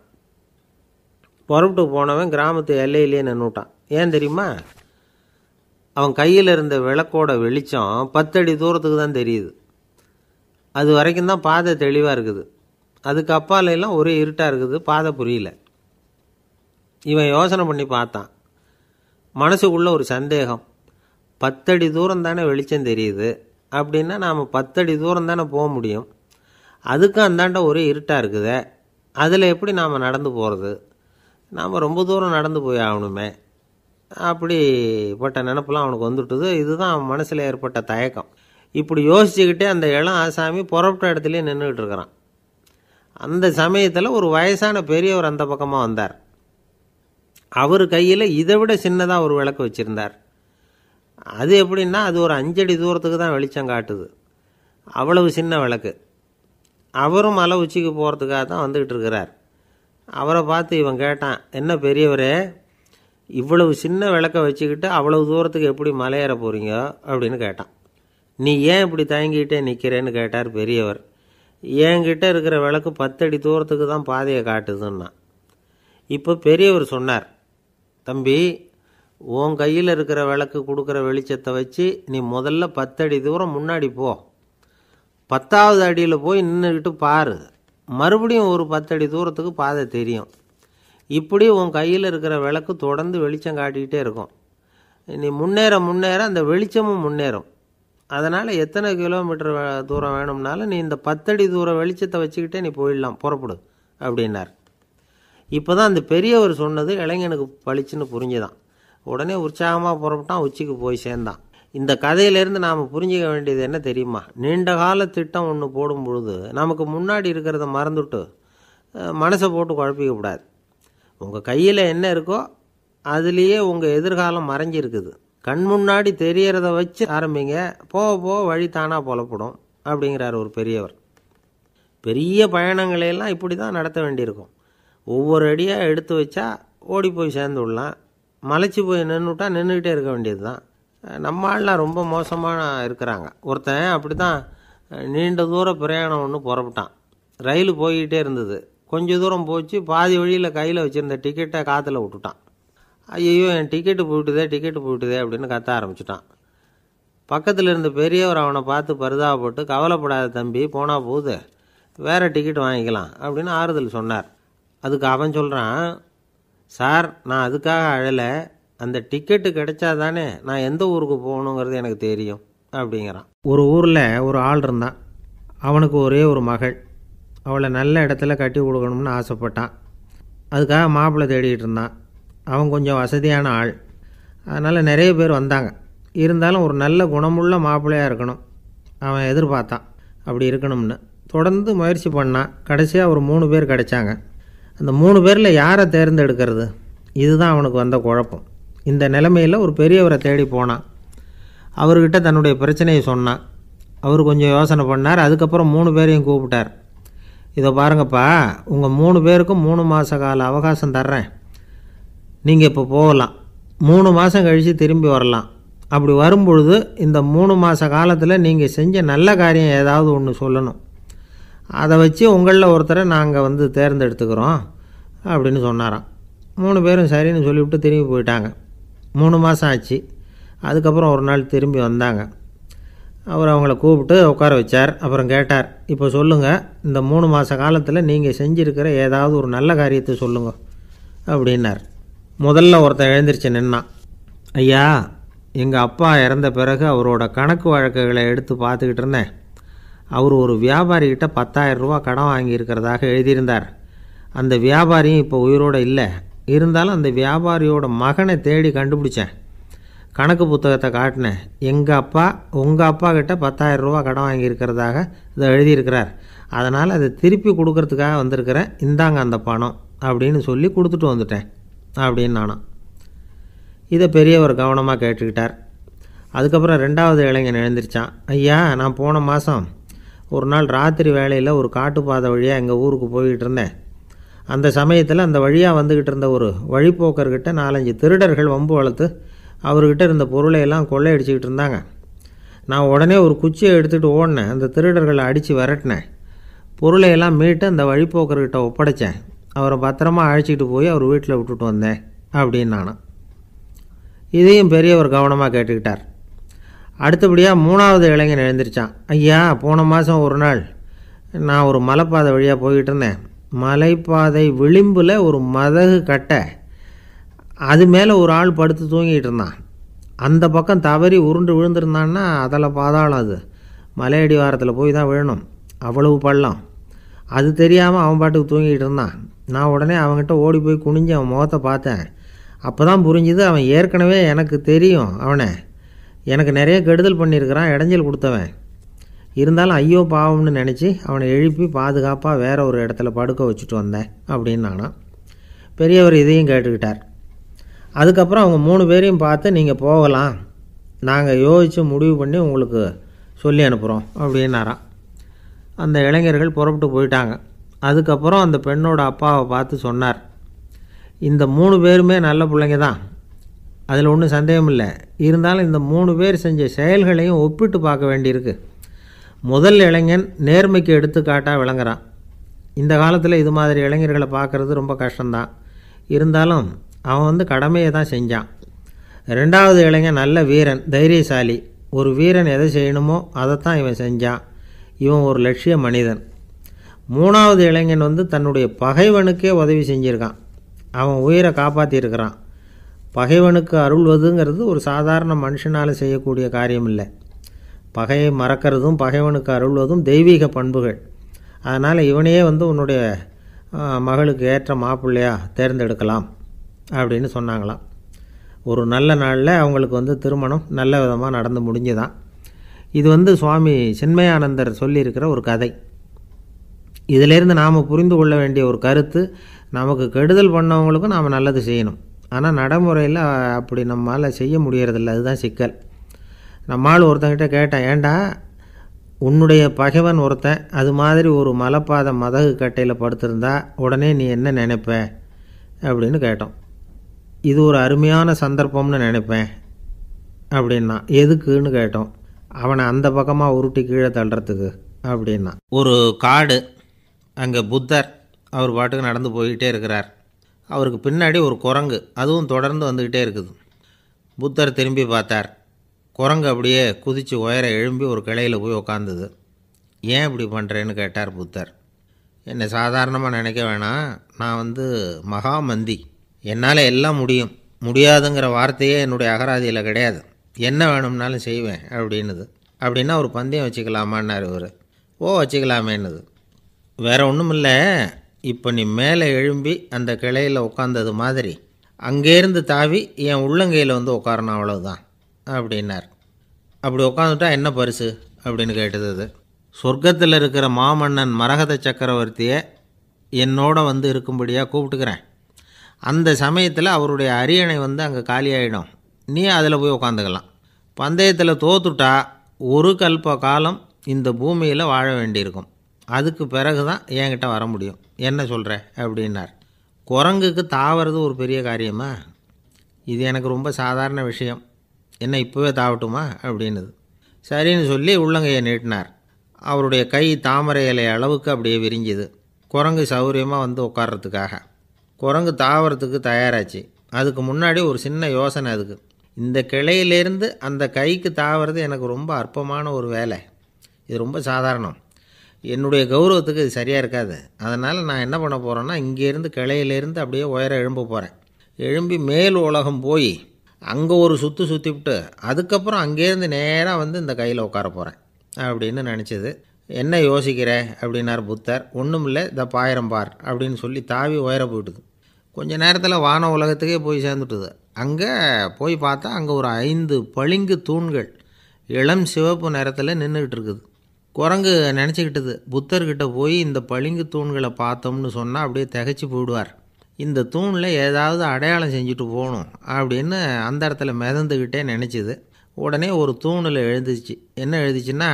புறப்பட்டு போனவன் கிராமத்து எல்லையிலேயே நின்றுட்டான். ஏன் தெரியுமா? அவன் கையில் இருந்த விளக்கோட வெளிச்சம் 10 அடி தூரத்துக்கு தான் தெரியுது. அது வரைக்கும் தான் பாதை தெளிவாக இருக்குது. அதுக்கு அப்பாலெல்லாம் ஒரே இருட்டாக இருக்குது, பாதை புரியல. இவன் யோசனை பண்ணி பார்த்தான். மனசுக்குள்ளே ஒரு சந்தேகம். 10 அடி தூரம் தானே வெளிச்சம் தெரியுது, அப்படின்னா நாம் 10 அடி தூரம் தானே போக முடியும். அதுக்கும் அந்தாண்ட ஒரே இருட்டாக இருக்குதே, அதில் எப்படி நாம் நடந்து போகிறது? நாம் ரொம்ப தூரம் நடந்து போய் ஆகணுமே. அப்படிப்பட்ட நினப்பெல்லாம் அவனுக்கு வந்துட்டுது. இதுதான் அவன் மனசில் ஏற்பட்ட தயக்கம். இப்படி யோசிச்சுக்கிட்டே அந்த இளம் ஆசாமி புறப்பட்ட இடத்துலையே நின்றுக்கிட்டு இருக்கிறான். அந்த சமயத்தில் ஒரு வயசான பெரியவர் அந்த பக்கமாக வந்தார். அவர் கையில் இதை விட சின்னதாக ஒரு விளக்கு வச்சுருந்தார். அது எப்படின்னா அது ஒரு 5 அடி தூரத்துக்கு தான் வெளிச்சம் காட்டுது. அவ்வளவு சின்ன விளக்கு. அவரும் மலை உச்சிக்கு போகிறதுக்காக தான் வந்துக்கிட்டு இருக்கிறார். அவரை பார்த்து இவன் கேட்டான், என்ன பெரியவரே, இவ்வளவு சின்ன விளக்கை வச்சுக்கிட்டு அவ்வளவு தூரத்துக்கு எப்படி மலையேற போகிறீங்க அப்படின்னு கேட்டான். நீ ஏன் இப்படி தயங்கிட்டே நிற்கிறேன்னு கேட்டார் பெரியவர். என்கிட்ட இருக்கிற விளக்கு 10 அடி தூரத்துக்கு தான் பாதையை காட்டுதுன்னா. இப்போ பெரியவர் சொன்னார், தம்பி, உன் கையில் இருக்கிற விளக்கு கொடுக்குற வெளிச்சத்தை வச்சு நீ முதல்ல 10 அடி தூரம் முன்னாடி போ. 10வது அடியில் போய் நின்றுக்கிட்டு பாரு. மறுபடியும் ஒரு 10 அடி தூரத்துக்கு பாதை தெரியும். இப்படி உன் கையில் இருக்கிற விளக்கு தொடர்ந்து வெளிச்சம் காட்டிக்கிட்டே இருக்கும். நீ முன்னேற முன்னேற அந்த வெளிச்சமும் முன்னேறும். அதனால் எத்தனை கிலோமீட்டர் தூரம் வேணும்னாலும் நீ இந்த 10 அடி தூரம் வெளிச்சத்தை வச்சுக்கிட்டே நீ போயிடலாம், புறப்படு அப்படின்னார். இப்போ தான் அந்த பெரியவர் சொன்னது இளைஞனுக்கு பளிச்சுன்னு புரிஞ்சுதான். உடனே உற்சாகமாக புறப்பட்டான், உச்சிக்கு போய் சேர்ந்தான். இந்த கதையிலேருந்து நாம் புரிஞ்சிக்க வேண்டியது என்ன தெரியுமா? நீண்ட கால திட்டம் ஒன்று போடும் பொழுது நமக்கு முன்னாடி இருக்கிறத மறந்துட்டு மனசை போட்டு குழப்பிக்கக்கூடாது. உங்கள் கையில் என்ன இருக்கோ அதுலேயே உங்கள் எதிர்காலம் மறைஞ்சிருக்குது. கண் முன்னாடி தெரியறத வச்சு ஆரம்பிங்க, போக போக வழி தானாக புலப்படும் அப்படிங்கிறார் ஒரு பெரியவர். பெரிய பயணங்களையெல்லாம் இப்படி தான் நடத்த வேண்டியிருக்கும். ஒவ்வொரு அடியாக எடுத்து வச்சா ஓடி போய் சேர்ந்து விடலாம். மலைச்சி போய் நின்றுட்டா நின்றுக்கிட்டே இருக்க வேண்டியது தான். நம்ம ஆள்லாம் ரொம்ப மோசமாக இருக்கிறாங்க. ஒருத்தன் அப்படி தான் நீண்ட தூர பிரயாணம் ஒன்று புறப்பட்டான். ரயில் போய்கிட்டே இருந்தது. கொஞ்சம் தூரம் போச்சு, பாதி வழியில் கையில் வச்சுருந்த டிக்கெட்டை காற்றுல விட்டுட்டான். ஐயோ, என் டிக்கெட்டு போயிட்டுதே அப்படின்னு கத்த ஆரம்பிச்சிட்டான். பக்கத்தில் இருந்த பெரியவர் அவனை பார்த்து பரிதாபப்பட்டு, கவலைப்படாத தம்பி, போனால் போகுது, வேறு டிக்கெட் வாங்கிக்கலாம் அப்படின்னு ஆறுதல் சொன்னார். அதுக்கு அவன் சொல்கிறான், சார், நான் அதுக்காக அழலை, அந்த டிக்கெட்டு கிடைச்சா தானே நான் எந்த ஊருக்கு போகணுங்கிறது எனக்கு தெரியும் அப்படிங்கிறான். ஒரு ஊரில் ஒரு ஆள் இருந்தான். அவனுக்கு ஒரே ஒரு மகள். அவளை நல்ல இடத்துல கட்டி கொடுக்கணும்னு ஆசைப்பட்டான். அதுக்காக மாப்பிள்ளை தேடிகிட்டு இருந்தான். அவன் கொஞ்சம் வசதியான ஆள், அதனால் நிறைய பேர் வந்தாங்க. இருந்தாலும் ஒரு நல்ல குணமுள்ள மாப்பிள்ளையாக இருக்கணும் அவன் எதிர்பார்த்தான். அப்படி இருக்கணும்னு தொடர்ந்து முயற்சி பண்ணான். கடைசியாக ஒரு 3 பேர் கிடைச்சாங்க. அந்த 3 பேரில் யாரை தேர்ந்தெடுக்கிறது, இதுதான் அவனுக்கு வந்த குழப்பம். இந்த நிலைமையில் ஒரு பெரியவரை தேடி போனான். அவர்கிட்ட தன்னுடைய பிரச்சனையை சொன்னான். அவர் கொஞ்சம் யோசனை பண்ணார். அதுக்கப்புறம் 3 பேரையும் கூப்பிட்டார். இதை பாருங்கப்பா, உங்கள் 3 பேருக்கும் 3 மாத கால அவகாசம் தர்றேன். நீங்கள் இப்போ போகலாம். 3 மாதம் கழித்து திரும்பி வரலாம். அப்படி வரும்பொழுது இந்த 3 மாத காலத்தில் நீங்கள் செஞ்ச நல்ல காரியம் ஏதாவது ஒன்று சொல்லணும். அதை வச்சு உங்களில் ஒருத்தரை நாங்கள் தேர்ந்தெடுத்துக்கிறோம் அப்படின்னு சொன்னாராம். 3 பேரும் சரின்னு சொல்லிவிட்டு திரும்பி போயிட்டாங்க. 3 மாதம் ஆச்சு. அதுக்கப்புறம் ஒரு நாள் திரும்பி வந்தாங்க. அவர் அவங்கள கூப்பிட்டு உட்கார வச்சார். அப்புறம் கேட்டார், இப்போ சொல்லுங்கள், இந்த 3 மாத காலத்தில் நீங்கள் செஞ்சுருக்கிற ஏதாவது ஒரு நல்ல காரியத்தை சொல்லுங்க அப்படின்னார். முதல்ல ஒருத்தன் எழுந்திரிச்சு நின்னான். ஐயா, எங்கள் அப்பா இறந்த பிறகு அவரோட கணக்கு வழக்குகளை எடுத்து பார்த்துக்கிட்டு இருந்தேன். அவர் ஒரு வியாபாரிகிட்ட 10,000 ரூபா கடன் வாங்கியிருக்கிறதாக எழுதியிருந்தார். அந்த வியாபாரியும் இப்போ உயிரோடு இல்லை. இருந்தாலும் அந்த வியாபாரியோட மகனை தேடி கண்டுபிடிச்சேன். கணக்கு புத்தகத்தை காட்டினேன். எங்கள் அப்பா உங்கள் அப்பா கிட்ட 10,000 ரூபா கடன் வாங்கியிருக்கிறதாக இதை எழுதியிருக்கிறார். அதனால் அதை திருப்பி கொடுக்கறதுக்காக வந்திருக்கிறேன். இந்தாங்க அந்த பணம் அப்படின்னு சொல்லி கொடுத்துட்டு வந்துட்டேன் அப்படின்னு நானும். இதை பெரியவர் கவனமாக கேட்டுக்கிட்டார். அதுக்கப்புறம் 2வது இளைஞன் எழுந்திரிச்சான். ஐயா, நான் போன மாதம் ஒரு நாள் ராத்திரி வேளையில் ஒரு காட்டுப்பாதை வழியாக எங்கள் ஊருக்கு போய்கிட்டு இருந்தேன். அந்த சமயத்தில் அந்த வழியாக வந்துக்கிட்டு இருந்த ஒரு வழிப்போக்கர்கிட்ட 4-5 திருடர்கள் வம்பு வளர்த்து அவர்கிட்ட இருந்த பொருளையெல்லாம் கொள்ளையடிச்சிக்கிட்டு இருந்தாங்க. நான் உடனே ஒரு குச்சியை எடுத்துகிட்டு ஓடினேன். அந்த திருடர்களை அடித்து விரட்டினேன். பொருளையெல்லாம் மீட்டு அந்த வழிப்போக்கர்கிட்ட ஒப்படைச்சேன். அவரை பத்திரமா அழைச்சிட்டு போய் அவர் வீட்டில் விட்டுட்டு வந்தேன் அப்படின்னு நானும். இதையும் பெரியவர் கவனமாக கேட்டுக்கிட்டார். அடுத்தபடியாக 3வது இளைஞன் எழுந்திரிச்சான். ஐயா, போன மாதம் ஒரு நாள் நான் ஒரு மலைப்பாதை வழியாக போய்கிட்டு இருந்தேன். மலைப்பாதை விளிம்பில் ஒரு மதகு கட்டை, அது மேலே ஒரு ஆள் படுத்து தூங்கிட்டு இருந்தான். அந்த பக்கம் தவறி உருண்டு விழுந்திருந்தான்னா அதில் பாதாளம். அது மலையடி வாரத்தில் போய் தான் விழணும், அவ்வளவு பள்ளம். அது தெரியாமல் அவன் பாட்டுக்கு தூங்கிட்டு இருந்தான். நான் உடனே அவன்கிட்ட ஓடி போய் குனிஞ்சு அவன் முகத்தை பார்த்தேன். அப்போ தான் புரிஞ்சுது, அவன் ஏற்கனவே எனக்கு தெரியும். அவனை எனக்கு நிறைய கெடுதல் பண்ணியிருக்கிறான், இடைஞ்சல் கொடுத்தவன். இருந்தாலும் ஐயோ பாவம்னு நினச்சி அவனை எழுப்பி பாதுகாப்பாக வேற ஒரு இடத்துல படுக்க வச்சுட்டு வந்தேன் அப்படின்னு நானும். பெரியவர் இதையும் கேட்டுக்கிட்டார். அதுக்கப்புறம் அவங்க 3 பேரையும் பார்த்து, நீங்கள் போகலாம், நாங்கள் யோசித்து முடிவு பண்ணி உங்களுக்கு சொல்லி அனுப்புகிறோம் அப்படின்னாராம். அந்த இளைஞர்கள் புறப்பட்டு போயிட்டாங்க. அதுக்கப்புறம் அந்த பெண்ணோட அப்பாவை பார்த்து சொன்னார், இந்த 3 பேருமே நல்ல பிள்ளைங்க தான், அதில் ஒன்றும் சந்தேகம் இல்லை. இருந்தாலும் இந்த 3 பேர் செஞ்ச செயல்களையும் ஒப்பிட்டு பார்க்க வேண்டியிருக்கு. முதல் இளைஞன் நேர்மைக்கு எடுத்துக்காட்டாக விளங்குறான். இந்த காலத்தில் இது மாதிரி இளைஞர்களை பார்க்குறது ரொம்ப கஷ்டம்தான். இருந்தாலும் அவன் கடமையை தான் செஞ்சான். 2வது இளைஞன் நல்ல வீரன், தைரியசாலி. ஒரு வீரன் எதை செய்யணுமோ அதைத்தான் இவன் செஞ்சான். இவன் ஒரு லட்சிய மனிதன். 3வது இளைஞன் தன்னுடைய பகைவனுக்கே உதவி செஞ்சுருக்கான். அவன் உயிரை காப்பாற்றியிருக்கிறான். பகைவனுக்கு அருள்வதுங்கிறது ஒரு சாதாரண மனுஷனால் செய்யக்கூடிய காரியம் இல்லை. பகையை மறக்கிறதும் பகைவனுக்கு அருள்வதும் தெய்வீக பண்புகள். அதனால் இவனையே உன்னுடைய மகளுக்கு ஏற்ற மாப்பிள்ளையாக தேர்ந்தெடுக்கலாம் அப்படின்னு சொன்னாங்களாம். ஒரு நல்ல நாளில் அவங்களுக்கு திருமணம் நல்ல விதமாக நடந்து முடிஞ்சுதான். இது சுவாமி சின்மயானந்தர் சொல்லியிருக்கிற ஒரு கதை. இதிலேருந்து நாம் புரிந்து கொள்ள வேண்டிய ஒரு கருத்து, நமக்கு கெடுதல் பண்ணவங்களுக்கும் நாம் நல்லது செய்யணும். ஆனால் நடைமுறையில் அப்படி நம்மளால் செய்ய முடியறதில்ல. அதுதான் சிக்கல். நம்மால் ஒருத்தங்கிட்ட கேட்டேன், ஏண்டா உன்னுடைய பகைவன் ஒருத்தன் அது மாதிரி ஒரு மலைப்பாதை மதகு கட்டையில் படுத்திருந்தா உடனே நீ என்ன நினைப்ப அப்படின்னு கேட்டோம். இது ஒரு அருமையான சந்தர்ப்பம்னு நினைப்பேன் அப்படின்னா. எதுக்குன்னு கேட்டோம். அவனை அந்த பக்கமாக உருட்டி கீழே தள்ளுறதுக்கு அப்படின்னா. ஒரு காடு, அங்கே புத்தர் அவர் பாட்டுக்கு நடந்து போய்கிட்டே இருக்கிறார். அவருக்கு பின்னாடி ஒரு குரங்கு, அதுவும் தொடர்ந்து வந்துக்கிட்டே இருக்குது. புத்தர் திரும்பி பார்த்தார். குரங்கு அப்படியே குதித்து உயர எழும்பி ஒரு கிளையில் போய் உக்காந்துது. ஏன் இப்படி பண்ணுறேன்னு கேட்டார் புத்தர். என்னை சாதாரணமாக நினைக்க வேணாம், நான் மகாமந்தி, என்னால் எல்லாம் முடியும், முடியாதுங்கிற வார்த்தையே என்னுடைய அகராதியில் கிடையாது, என்ன வேணும்னாலும் செய்வேன் அப்படின்னுது. அப்படின்னா ஒரு பந்தயம் வச்சுக்கலாமான்னார் இவர். ஓ வச்சுக்கலாமேன்னுது. வேறு ஒன்றும் இல்லை, இப்போ நீ மேலே எழும்பி அந்த கிளையில் உட்காந்தது மாதிரி அங்கேருந்து தாவி என் உள்ளங்கையில் உட்காரணும், அவ்வளவுதான் அப்படின்னார். அப்படி உட்காந்துட்டா என்ன பரிசு அப்படின்னு கேட்டது. அது சொர்க்கத்தில் இருக்கிற மாமன்னன் மரகத சக்கரவர்த்தியை என்னோட இருக்கும்படியாக கூப்பிட்டுக்கிறேன். அந்த சமயத்தில் அவருடைய அரியணை அங்கே காலியாகிடும், நீ அதில் போய் உட்காந்துக்கலாம். பந்தயத்தில் தோத்துட்டா ஒரு கல்ப காலம் இந்த பூமியில் வாழ வேண்டியிருக்கும், அதுக்கு பிறகு தான் என்கிட்ட வர முடியும், என்ன சொல்கிற அப்படின்னார். குரங்குக்கு தாவறது ஒரு பெரிய காரியமா? இது எனக்கு ரொம்ப சாதாரண விஷயம், என்ன இப்போவே தாவட்டுமா அப்படின்னுது. சரின்னு சொல்லி உள்ளங்கையை நீட்டினார். அவருடைய கை தாமரை இலை அளவுக்கு அப்படியே விரிஞ்சுது. குரங்கு சௌகரியமாக உட்கார்றதுக்காக. குரங்கு தாவறதுக்கு தயாராச்சு. அதுக்கு முன்னாடி ஒரு சின்ன யோசனை. அதுக்கு இந்த கிளையிலேருந்து அந்த கைக்கு தாவறது எனக்கு ரொம்ப அற்பமான ஒரு வேலை. இது ரொம்ப சாதாரணம். என்னுடைய கௌரவத்துக்கு இது சரியாக இருக்காது. அதனால் நான் என்ன பண்ண போகிறேன்னா, இங்கேருந்து கிளையிலேருந்து அப்படியே உயர எழும்ப போகிறேன். எழும்பி மேல் உலகம் போய் அங்கே ஒரு சுற்றிவிட்டு அதுக்கப்புறம் அங்கேருந்து நேராக வந்து இந்த கையில் உட்கார போகிறேன் அப்படின்னு நினச்சிது. என்ன யோசிக்கிற அப்படின்னார் புத்தர். ஒன்றும் இல்லை, இந்த பாயிரம் பார் அப்படின்னு சொல்லி தாவி உயர போயிட்டுது. கொஞ்ச நேரத்தில் வான உலகத்துக்கே போய் சேர்ந்துட்டுது. அங்கே போய் பார்த்தா அங்கே ஒரு 5 பளிங்கு தூண்கள் இளம் சிவப்பு நிறத்தில் நின்றுக்கிட்டு இருக்குது. குரங்கு நினச்சிக்கிட்டது, புத்தர்கிட்ட போய் இந்த பளிங்கு தூண்களை பார்த்தோம்னு சொன்னால் அப்படியே திகைச்சி போயிடுவார், இந்த தூணில் ஏதாவது அடையாளம் செஞ்சுட்டு போகணும் அப்படின்னு அந்த இடத்துல மிதந்துக்கிட்டே நினச்சிது. உடனே ஒரு தூணில் எழுதிச்சு. என்ன எழுதிச்சுன்னா,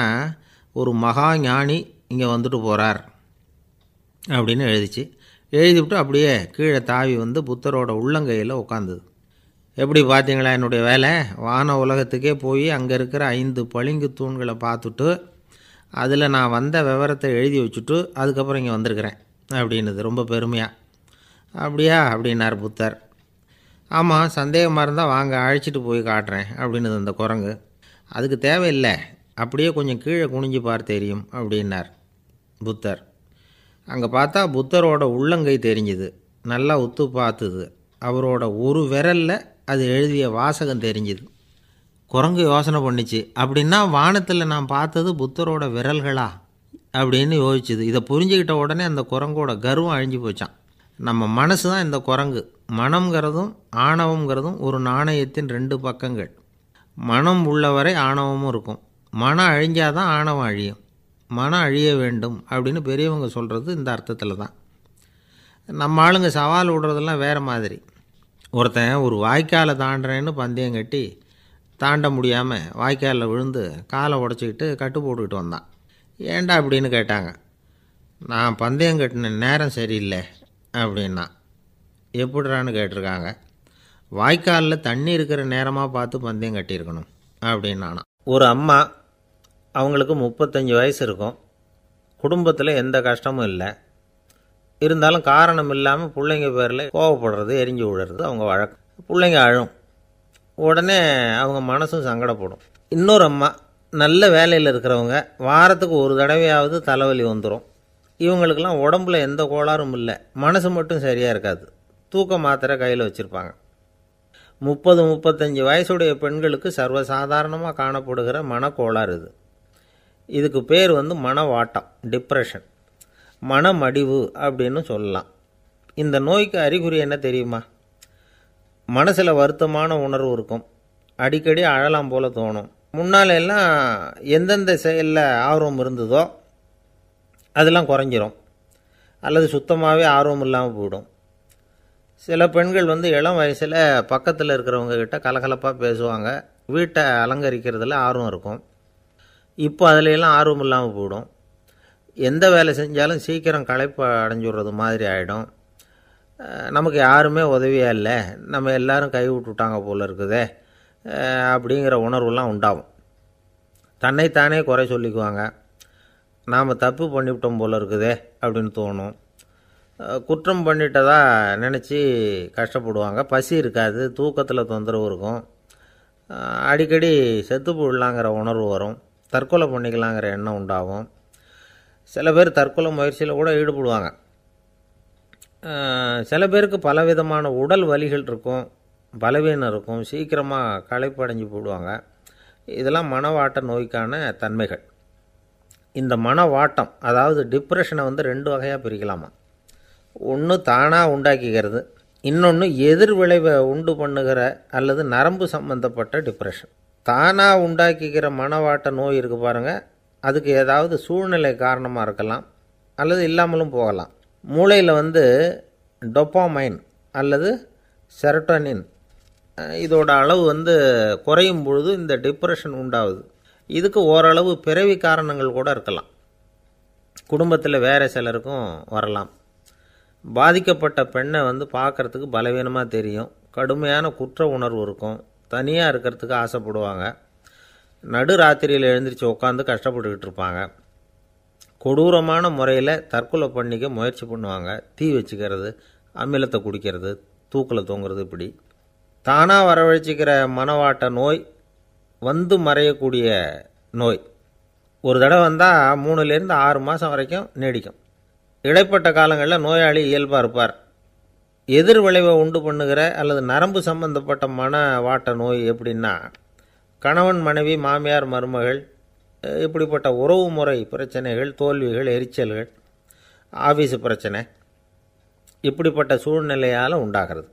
ஒரு மகா ஞானி இங்கே வந்துட்டு போகிறார் அப்படின்னு எழுதிச்சு. எழுதிவிட்டு அப்படியே கீழே தாவி வந்து புத்தரோட உள்ளங்கையில் உட்காந்துது. எப்படி பார்த்தீங்களா என்னுடைய வேலை? வான உலகத்துக்கே போய் அங்கே இருக்கிற 5 பளிங்கு தூண்களை பார்த்துட்டு அதில் நான் வந்த விவரத்தை எழுதி வச்சுட்டு அதுக்கப்புறம் இங்கே வந்திருக்கிறேன் அப்படின்னுது ரொம்ப பெருமையாக. அப்படியா அப்படின்னார் புத்தர். ஆமாம், சந்தேகமாக இருந்தால் வாங்க அழைச்சிட்டு போய் காட்டுறேன் அப்படின்னுது அந்த குரங்கு. அதுக்கு தேவையில்லை, அப்படியே கொஞ்சம் கீழே குனிஞ்சு பார் தெரியும் அப்படின்னார் புத்தர். அங்கே பார்த்தா புத்தரோட உள்ளங்கை தெரிஞ்சுது. நல்லா உத்து பார்த்துது. அவரோட ஒரு விரலில் அது எழுதிய வாசகம் தெரிஞ்சுது. குரங்கு யோசனை பண்ணிச்சு, அப்படின்னா வானத்தில் நான் பார்த்தது புத்தரோட விரல்களா அப்படின்னு யோசிச்சுது. இதை புரிஞ்சுக்கிட்ட உடனே அந்த குரங்கோட கர்வம் அழிஞ்சு போச்சான். நம்ம மனசு தான் இந்த குரங்கு. மனம்ங்கிறதும் ஆணவங்கிறதும் ஒரு நாணயத்தின் 2 பக்கங்கள். மனம் உள்ளவரை ஆணவமும் இருக்கும். மனம் அழிஞ்சாதான் ஆணவம் அழியும். மனம் அழிய வேண்டும் அப்படின்னு பெரியவங்க சொல்கிறது இந்த அர்த்தத்தில் தான். நம்ம ஆளுங்க சவால் விடுறதெல்லாம் வேறு மாதிரி. ஒருத்தன் ஒரு வாய்க்காலை தாண்டுறேன்னு பந்தயம் கட்டி தாண்ட முடியாமல் வாய்க்காலில் விழுந்து காலை உடச்சிக்கிட்டு கட்டு போட்டுக்கிட்டு வந்தான். ஏண்டா அப்படின்னு கேட்டாங்க. நான் பந்தயம் கட்டின நேரம் சரியில்லை அப்படின்னா. எப்படிறான்னு கேட்டிருக்காங்க. வாய்க்காலில் தண்ணி இருக்கிற நேரமாக பார்த்து பந்தயம் கட்டியிருக்கணும் அப்படின்னானா. ஒரு அம்மா, அவங்களுக்கு 35 வயசு இருக்கும். குடும்பத்தில் எந்த கஷ்டமும் இல்லை. இருந்தாலும் காரணம் இல்லாமல் பிள்ளைங்க பேரில் கோவப்படுறது, எரிஞ்சு விடுறது அவங்க வழக்கம். பிள்ளைங்க அழும். உடனே அவங்க மனசும் சங்கடப்படும். இன்னொரு அம்மா, நல்ல வேலையில் இருக்கிறவங்க, வாரத்துக்கு ஒரு தடவையாவது தலைவலி வந்துடும். இவங்களுக்கெல்லாம் உடம்புல எந்த கோளாறும் இல்லை, மனசு மட்டும் சரியாக இருக்காது. தூக்க மாத்திரை கையில் வச்சுருப்பாங்க. 30-35 வயசுடைய பெண்களுக்கு சர்வசாதாரணமாக காணப்படுகிற மனக்கோளாறு இது. இதுக்கு பேர் மனவாட்டம், டிப்ரெஷன், மனமடிவு அப்படின்னு சொல்லலாம். இந்த நோய்க்கு அறிகுறி என்ன தெரியுமா? மனசில் வருத்தமான உணர்வு இருக்கும். அடிக்கடி அழலாம் போல தோணும். முன்னால் எல்லாம் எந்தெந்த செயலில் ஆர்வம் இருந்ததோ அதெல்லாம் குறைஞ்சிரும், அல்லது சுத்தமாகவே ஆர்வம் இல்லாமல் போயிடும். சில பெண்கள் இளம் வயசில் பக்கத்தில் இருக்கிறவங்க கிட்ட கலகலப்பாக பேசுவாங்க. வீட்டை அலங்கரிக்கிறதுல ஆர்வம் இருக்கும். இப்போ அதிலெல்லாம் ஆர்வம் இல்லாமல் போயிடும். எந்த வேலை செஞ்சாலும் சீக்கிரம் களைப்பு அடைஞ்சுடுறது மாதிரி ஆகிடும். நமக்கு யாருமே உதவியாக இல்லை, நம்ம எல்லோரும் கை விட்டுட்டாங்க போல் இருக்குதே அப்படிங்கிற உணர்வுலாம் உண்டாகும். தன்னைத்தானே குறை சொல்லிக்குவாங்க. நாம் தப்பு பண்ணிவிட்டோம் போல் இருக்குதே அப்படின்னு தோணும். குற்றம் பண்ணிட்டதா நினச்சி கஷ்டப்படுவாங்க. பசி இருக்காது, தூக்கத்தில் தொந்தரவு இருக்கும். அடிக்கடி செத்து போடலாங்கிற உணர்வு வரும். தற்கொலை பண்ணிக்கலாங்கிற எண்ணம் உண்டாகும். சில பேர் தற்கொலை முயற்சியில் கூட ஈடுபடுவாங்க. சில பேருக்கு பலவிதமான உடல் வலிகள் இருக்கும், பலவீனம் இருக்கும், சீக்கிரமாக களைப்படைஞ்சு போடுவாங்க. இதெல்லாம் மனவாட்ட நோய்க்கான தன்மைகள். இந்த மனவாட்டம், அதாவது டிப்ரெஷனை 2 வகையாக பிரிக்கலாமா. ஒன்று தானாக உண்டாக்கிக்கிறது, இன்னொன்று எதிர் விளைவை உண்டு பண்ணுகிற அல்லது நரம்பு சம்பந்தப்பட்ட டிப்ரெஷன். தானாக உண்டாக்கிக்கிற மனவாட்ட நோய் இருக்குது பாருங்கள், அதுக்கு ஏதாவது சூழ்நிலை காரணமாக இருக்கலாம், அல்லது இல்லாமலும் போகலாம். மூளையில் டொப்பாமைன் அல்லது செரோட்டோனின் இதோட அளவு குறையும் பொழுது இந்த டிப்ரெஷன் உண்டாகுது. இதுக்கு ஓரளவு பிறவி காரணங்கள் கூட இருக்கலாம். குடும்பத்தில் வேறு சிலருக்கும் வரலாம். பாதிக்கப்பட்ட பெண்ணை பார்க்குறதுக்கு பலவீனமாக தெரியும். கடுமையான குற்ற உணர்வு இருக்கும். தனியாக இருக்கிறதுக்கு ஆசைப்படுவாங்க. நடு ராத்திரியில் எழுந்திரிச்சு உட்காந்து கஷ்டப்பட்டுக்கிட்டு இருப்பாங்க. கொடூரமான முறையில் தற்கொலை பண்ணிக்க முயற்சி பண்ணுவாங்க. தீ வச்சுக்கிறது, அமிலத்தை குடிக்கிறது, தூக்கில் தொங்குறது. இப்படி தானாக வரவழைச்சிக்கிற மனவாட்ட நோய் வந்து மறையக்கூடிய நோய். ஒரு தடவை வந்தால் 3லேருந்து 6 மாதம் வரைக்கும் நீடிக்கும். இடைப்பட்ட காலங்களில் நோயாளி இயல்பாக இருப்பார். எதிர் விளைவை உண்டு பண்ணுகிற அல்லது நரம்பு சம்பந்தப்பட்ட மனவாட்ட நோய் எப்படின்னா, கணவன் மனைவி மாமியார் மருமகள் இப்படிப்பட்ட உறவு முறை பிரச்சனைகள், தோல்விகள், எரிச்சல்கள், ஆஃபீஸு பிரச்சனை, இப்படிப்பட்ட சூழ்நிலையால் உண்டாகிறது.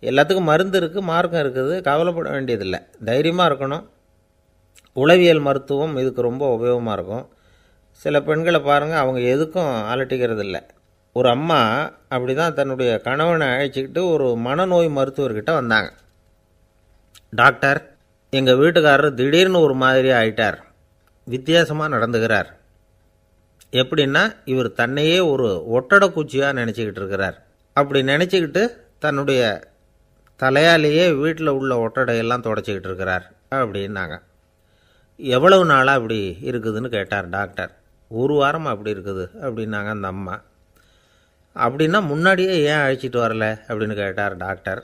எல்லாத்துக்கும் மருந்து இருக்குது, மார்க்கம் இருக்குது, கவலைப்பட வேண்டியதில்லை, தைரியமாக இருக்கணும். உளவியல் மருத்துவம் இதுக்கு ரொம்ப உபயோகமாக இருக்கும். சில பெண்களை பாருங்கள், அவங்க எதுக்கும் அலட்டிக்கிறது இல்லை. ஒரு அம்மா அப்படி தான் தன்னுடைய கணவனை அழைச்சிக்கிட்டு ஒரு மனநோய் மருத்துவர்கிட்ட வந்தாங்க. டாக்டர், எங்கள் வீட்டுக்காரர் திடீர்னு ஒரு மாதிரி ஆயிட்டார், வித்தியாசமாக நடந்துகிறார். எப்படின்னா, இவர் தன்னையே ஒரு ஒட்டடை குச்சியாக நினச்சிக்கிட்டு இருக்கிறார். அப்படி நினச்சிக்கிட்டு தன்னுடைய தலையாலேயே வீட்டில் உள்ள ஒட்டடையெல்லாம் தொடச்சிக்கிட்டு இருக்கிறார் அப்படின்னாங்க. எவ்வளவு நாளாக அப்படி இருக்குதுன்னு கேட்டார் டாக்டர். 1 வாரமாக அப்படி இருக்குது அப்படின்னாங்க அந்த அம்மா. அப்படின்னா முன்னாடியே ஏன் அழைச்சிட்டு வரல அப்படின்னு கேட்டார் டாக்டர்.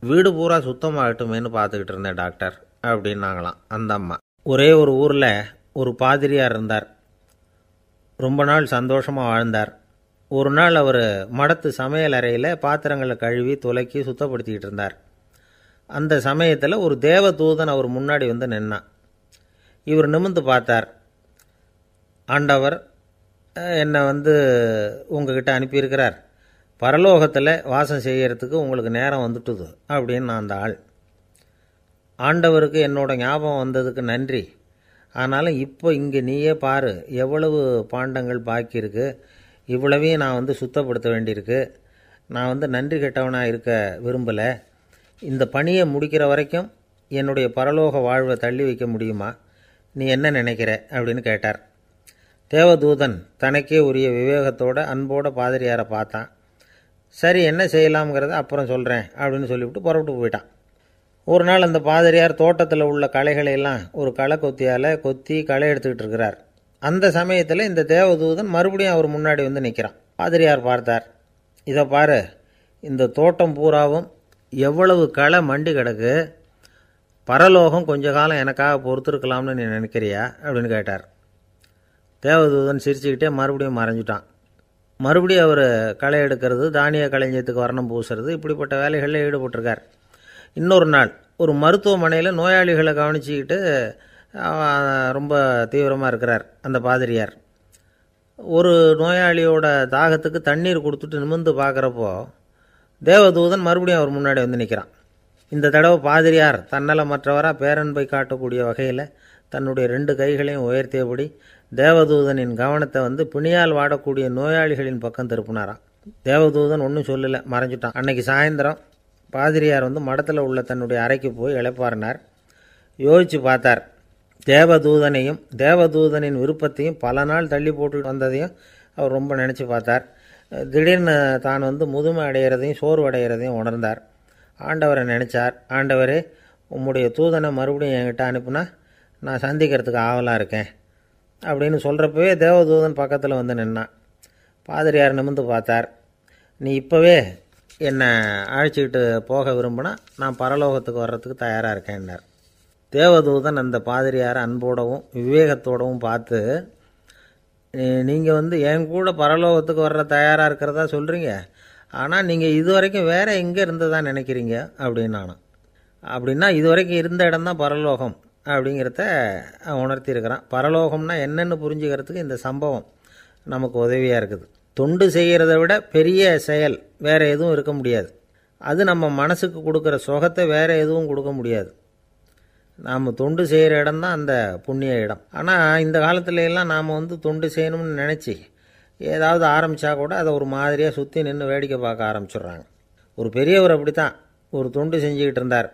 வீடு பூரா சுத்தமாகட்டுமேனு பார்த்துக்கிட்டு இருந்தேன் டாக்டர் அப்படின்னாங்களாம் அந்த அம்மா. ஒரே ஒரு ஊரில் ஒரு பாதிரியார் இருந்தார். ரொம்ப நாள் சந்தோஷமாக வாழ்ந்தார். ஒரு நாள் அவர் மடத்து சமையல் அறையில் பாத்திரங்களை கழுவி துலக்கி சுத்தப்படுத்திக்கிட்டு இருந்தார். அந்த சமயத்தில் ஒரு தேவதூதன் அவர் முன்னாடி வந்து நின்னான். இவர் நிமிர்ந்து பார்த்தார். ஆண்டவர் என்னை உங்ககிட்ட அனுப்பியிருக்கிறார், பரலோகத்தில் வாசம் செய்யறதுக்கு உங்களுக்கு நேரம் வந்துட்டுது அப்படின்னு அந்த ஆள். ஆண்டவருக்கு என்னோட ஞாபகம் வந்ததுக்கு நன்றி. ஆனாலும் இப்போ இங்கே நீயே பாரு, எவ்வளவு பாண்டங்கள் பாக்கி இருக்கு, இவ்வளவையும் நான் சுத்தப்படுத்த வேண்டியிருக்கு. நான் நன்றி கெட்டவனாக இருக்க விரும்பலை. இந்த பணியை முடிக்கிற வரைக்கும் என்னுடைய பரலோக வாழ்வை தள்ளி வைக்க முடியுமா? நீ என்ன நினைக்கிற அப்படின்னு கேட்டார். தேவதூதன் தனக்கே உரிய விவேகத்தோட அன்போட பாதிரியாரை பார்த்தான். சரி, என்ன செய்யலாம்ங்கிறத அப்புறம் சொல்கிறேன் அப்படின்னு சொல்லிவிட்டு புறப்பட்டு போயிட்டான். ஒரு நாள் அந்த பாதிரியார் தோட்டத்தில் உள்ள களைகளை எல்லாம் ஒரு களை கொத்தியால் கொத்தி களை எடுத்துக்கிட்டு இருக்கிறார். அந்த சமயத்தில் இந்த தேவதூதன் மறுபடியும் அவர் முன்னாடி நிற்கிறான். பாதிரியார் பார்த்தார். இதை பாரு, இந்த தோட்டம் பூராவும் எவ்வளவு களை மண்டி கிடக்கு, பரலோகம் கொஞ்ச காலம் எனக்காக பொறுத்திருக்கலாம்னு நீ நினைக்கிறியா அப்படின்னு கேட்டார். தேவதூதன் சிரிச்சுக்கிட்டே மறுபடியும் மறைஞ்சிட்டான். மறுபடியும் அவர் களை எடுக்கிறது, தானிய களஞ்சியத்துக்கு வர்ணம் பூசுறது, இப்படிப்பட்ட வேலைகளில் ஈடுபட்டிருக்கார். இன்னொரு நாள் ஒரு மருத்துவமனையில் நோயாளிகளை கவனிச்சிக்கிட்டு ரொம்ப தீவிரமாக இருக்கிறார் அந்த பாதிரியார். ஒரு நோயாளியோட தாகத்துக்கு தண்ணீர் கொடுத்துட்டு நிமிர்ந்து பார்க்குறப்போ தேவதூதன் மறுபடியும் அவர் முன்னாடி நிற்கிறான். இந்த தடவை பாதிரியார் தன்னலமற்றவராக பேரன்பை காட்டக்கூடிய வகையில் தன்னுடைய 2 கைகளையும் உயர்த்தியபடி தேவதூதனின் கவனத்தை பிணியால் வாடக்கூடிய நோயாளிகளின் பக்கம் திருப்பினாராம். தேவதூதன் ஒன்றும் சொல்லலை, மறைஞ்சிட்டான். அன்னைக்கு சாயந்தரம் பாதிரியார் மடத்தில் உள்ள தன்னுடைய அறைக்கு போய் இளைப்பாறினார். யோசித்து பார்த்தார். தேவதூதனையும் தேவதூதனின் விருப்பத்தையும் பல நாள் தள்ளி போட்டு வந்ததையும் அவர் ரொம்ப நினச்சி பார்த்தார். திடீர்னு தான் முதுமை அடைகிறதையும் சோர்வு அடைகிறதையும் உணர்ந்தார். ஆண்டவரை நினச்சார். ஆண்டவரே, உம்முடைய தூதனை மறுபடியும் என்கிட்ட அனுப்புனா நான் சந்திக்கிறதுக்கு ஆவலாக இருக்கேன் அப்படின்னு சொல்கிறப்பவே தேவதூதன் பக்கத்தில் நின்னான். பாதிரியார் நிமிர்ந்து பார்த்தார். நீ இப்போவே என்னை அழைச்சிக்கிட்டு போக விரும்பினா நான் பரலோகத்துக்கு வர்றதுக்கு தயாராக இருக்கேன்னார். தேவதூதன் அந்த பாதிரியாரை அன்போடவும் விவேகத்தோடவும் பார்த்து, நீங்கள் என் கூட பரலோகத்துக்கு வர்ற தயாராக இருக்கிறதா சொல்கிறீங்க, ஆனால் நீங்கள் இதுவரைக்கும் வேறு எங்கே இருந்ததா நினைக்கிறீங்க அப்படின்னானா. அப்படின்னா இதுவரைக்கும் இருந்த இடம்தான் பரலோகம் அப்படிங்கிறத உணர்த்தியிருக்கிறான். பரலோகம்னா என்னென்னு புரிஞ்சுக்கிறதுக்கு இந்த சம்பவம் நமக்கு உதவியாக இருக்குது. தொண்டு செய்கிறத விட பெரிய செயல் வேறு எதுவும் இருக்க முடியாது. அது நம்ம மனசுக்கு கொடுக்குற சுகத்தை வேறு எதுவும் கொடுக்க முடியாது. நாம் தொண்டு செய்கிற இடம் தான் அந்த புண்ணிய இடம். ஆனால் இந்த காலத்துல எல்லாம் நாம் தொண்டு செய்யணும்னு நினச்சி ஏதாவது ஆரம்பித்தா கூட அதை ஒரு மாதிரியாக சுற்றி நின்று வேடிக்கை பார்க்க ஆரம்பிச்சிடுறாங்க. ஒரு பெரியவர் அப்படி தான் ஒரு தொண்டு செஞ்சுக்கிட்டு இருந்தார்.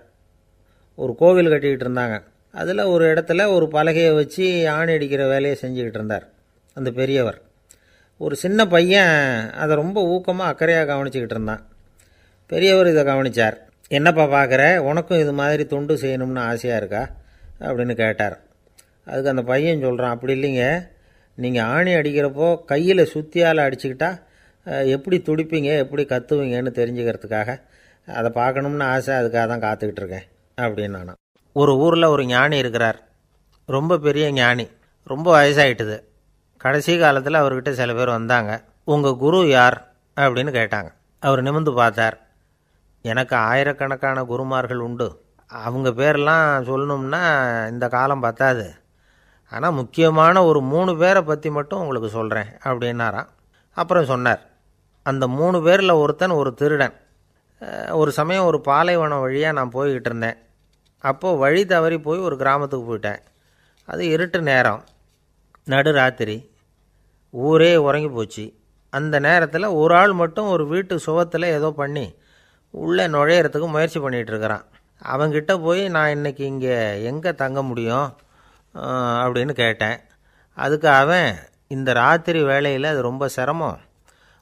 ஒரு கோவில் கட்டிக்கிட்டு இருந்தாங்க. அதில் ஒரு இடத்துல ஒரு பலகையை வச்சு ஆணி அடிக்கிற வேலையை செஞ்சுக்கிட்டு இருந்தார் அந்த பெரியவர். ஒரு சின்ன பையன் அதை ரொம்ப ஊக்கமாக அக்கறையாக கவனிச்சிக்கிட்டு இருந்தான். பெரியவர் இதை கவனித்தார். என்னப்பா பார்க்குற, உனக்கும் இது மாதிரி தொண்டு செய்யணும்னு ஆசையாக இருக்கா அப்படின்னு கேட்டார். அதுக்கு அந்த பையன் சொல்கிறான், அப்படி இல்லைங்க, நீங்கள் ஆணி அடிக்கிறப்போ கையில் சுத்தியால் அடிச்சுக்கிட்டா எப்படி துடிப்பீங்க எப்படி கத்துவீங்கன்னு தெரிஞ்சுக்கிறதுக்காக அதை பார்க்கணும்னு ஆசை, அதுக்காக தான் காத்துக்கிட்டு இருக்கேன் அப்படின்னு நானும். ஒரு ஊரில் ஒரு ஞானி இருக்கிறார், ரொம்ப பெரிய ஞானி, ரொம்ப வயசாகிட்டுது. கடைசி காலத்தில் அவர்கிட்ட சில பேர் வந்தாங்க. உங்கள் குரு யார் அப்படின்னு கேட்டாங்க. அவர் நிமிர்ந்து பார்த்தார். எனக்கு ஆயிரக்கணக்கான குருமார்கள் உண்டு, அவங்க பேரெல்லாம் சொல்லணும்னா இந்த காலம் பத்தாது, ஆனால் முக்கியமான ஒரு 3 பேரை பற்றி மட்டும் உங்களுக்கு சொல்கிறேன் அப்படின்னாராம். அப்புறம் சொன்னார், அந்த 3 பேரில் ஒருத்தன் ஒரு திருடன். ஒரு சமயம் ஒரு பாலைவனம் வழியாக நான் போய்கிட்டு இருந்தேன். அப்போது வழி தவறி போய் ஒரு கிராமத்துக்கு போயிட்டேன். அது இருட்டு நேரம், நடுராத்திரி, ஊரே உறங்கி போச்சு. அந்த நேரத்தில் ஒரு ஆள் மட்டும் ஒரு வீட்டு சுவத்தில் ஏதோ பண்ணி உள்ளே நுழையிறதுக்கு முயற்சி பண்ணிகிட்ருக்கிறான். அவங்கிட்ட போய் நான் இன்றைக்கி இங்கே எங்கே தங்க முடியும் அப்படின்னு கேட்டேன். அதுக்கு அவன், இந்த ராத்திரி வேளையில் அது ரொம்ப சிரமம்,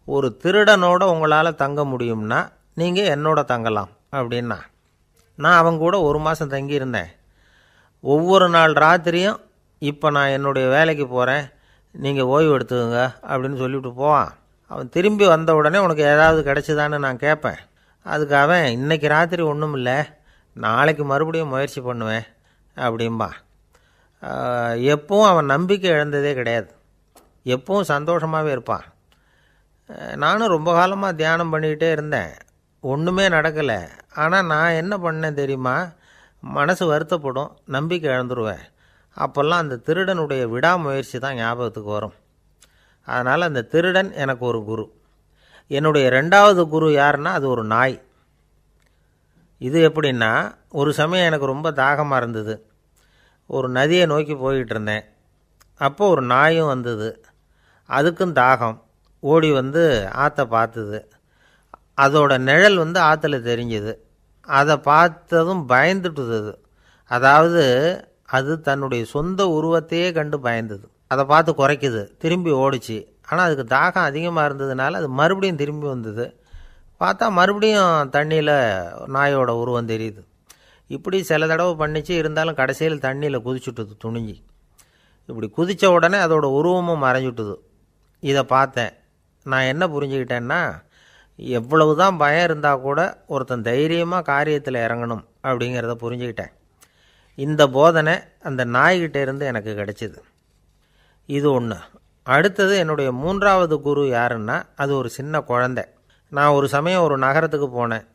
ஒரு திருடனோட உங்களால் தங்க முடியும்னா நீங்கள் என்னோட தங்கலாம் அப்படின்னா. நான் அவங்க கூட 1 மாதம் தங்கியிருந்தேன். ஒவ்வொரு நாள் ராத்திரியும் இப்போ நான் என்னுடைய வேலைக்கு போகிறேன், நீங்கள் ஓய்வு எடுத்துக்கோங்க அப்படின்னு சொல்லிவிட்டு போவான். அவன் திரும்பி வந்த உடனே உனக்கு ஏதாவது கிடச்சிதான்னு நான் கேட்பேன். அதுக்கு அவன், இன்றைக்கி ராத்திரி ஒன்றும் இல்லை, நாளைக்கு மறுபடியும் முயற்சி பண்ணுவேன் அப்படின்பா. எப்பவும் அவன் நம்பிக்கை இழந்ததே கிடையாது, எப்பவும் சந்தோஷமாகவே இருப்பான். நானும் ரொம்ப காலமாக தியானம் பண்ணிக்கிட்டே இருந்தேன், ஒன்றுமே நடக்கலை. ஆனால் நான் என்ன பண்ணேன் தெரியுமா, மனசு வருத்தப்படும், நம்பிக்கை இழந்துருவேன். அப்போல்லாம் அந்த திருடனுடைய விடாமுயற்சி தான் ஞாபகத்துக்கு வரும். அதனால் அந்த திருடன் எனக்கு ஒரு குரு. என்னுடைய 2வது குரு யாருன்னா அது ஒரு நாய். இது எப்படின்னா, ஒரு சமயம் எனக்கு ரொம்ப தாகமாக இருந்தது. ஒரு நதியை நோக்கி போய்கிட்டு இருந்தேன். அப்போ ஒரு நாயும் வந்தது, அதுக்கும் தாகம். ஓடி வந்து ஆற்றை பார்த்துது. அதோட நிழல் வந்து ஆற்றுல தெரிஞ்சுது. அதை பார்த்ததும் பயந்துட்டுது. அதாவது அது தன்னுடைய சொந்த உருவத்தையே கண்டு பயந்தது. அதை பார்த்து குறைக்குது, திரும்பி ஓடிச்சு. ஆனால் அதுக்கு தாகம் அதிகமாக இருந்ததுனால அது மறுபடியும் திரும்பி வந்தது. பார்த்தா மறுபடியும் தண்ணியில் நாயோட உருவம் தெரியுது. இப்படி சில தடவை பண்ணிச்சு. இருந்தாலும் கடைசியில் தண்ணியில் குதிச்சுட்டுது துணிஞ்சி. இப்படி குதித்த உடனே அதோட உருவமும் மறைஞ்சுட்டுது. இதை பார்த்தேன். நான் என்ன புரிஞ்சுக்கிட்டேன்னா, எவ்வளவு தான் பயம் இருந்தால் கூட ஒருத்தன் தைரியமாக காரியத்தில் இறங்கணும் அப்படிங்கிறத புரிஞ்சுக்கிட்டேன். இந்த போதனை அந்த நாய்கிட்ட இருந்து எனக்கு கிடைச்சிது. இது ஒன்று. அடுத்தது என்னுடைய 3வது குரு யாருன்னா அது ஒரு சின்ன குழந்தை. நான் ஒரு சமயம் ஒரு நகரத்துக்கு போனேன்.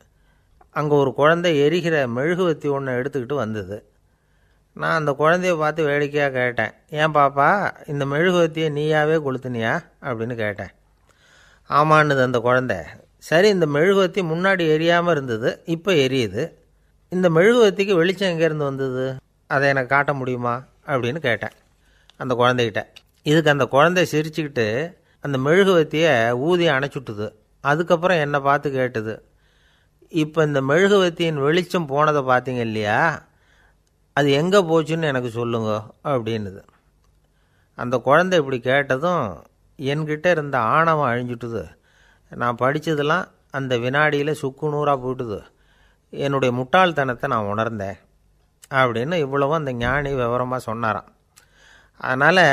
அங்கே ஒரு குழந்தை எரிகிற மெழுகுவத்தி ஒன்று எடுத்துக்கிட்டு வந்தது. நான் அந்த குழந்தைய பார்த்து வேடிக்கையாக கேட்டேன், ஏன் பாப்பா, இந்த மெழுகுவத்தியை நீயாவே கொளுத்துனியா அப்படின்னு கேட்டேன். ஆமான்னுது அந்த குழந்தை. சரி, இந்த மெழுகுவத்தி முன்னாடி எரியாமல் இருந்தது, இப்போ எரியுது. இந்த மெழுகுவத்திக்கு வெளிச்சம் எங்கேருந்து வந்தது, அதை எனக்கு காட்ட முடியுமா அப்படின்னு கேட்டேன் அந்த குழந்தைகிட்ட. இதுக்கு அந்த குழந்தை சிரிச்சுக்கிட்டு அந்த மெழுகுவத்தியை ஊதி அணைச்சுட்டுது. அதுக்கப்புறம் என்னை பார்த்து கேட்டுது, இப்போ இந்த மெழுகுவத்தியின் வெளிச்சம் போனதை பார்த்தீங்க இல்லையா, அது எங்கே போச்சுன்னு எனக்கு சொல்லுங்க அப்படின்னுது. அந்த குழந்தை இப்படி கேட்டதும் என்கிட்ட இருந்த ஆணவம் அழிஞ்சுட்டுது. நான் படித்ததெல்லாம் அந்த வினாடியில் சுக்கு நூறாக போயிட்டுது. என்னுடைய முட்டாள்தனத்தை நான் உணர்ந்தேன் அப்படின்னு இவ்வளவும் அந்த ஞானி விவரமாக சொன்னாராம். அதனால்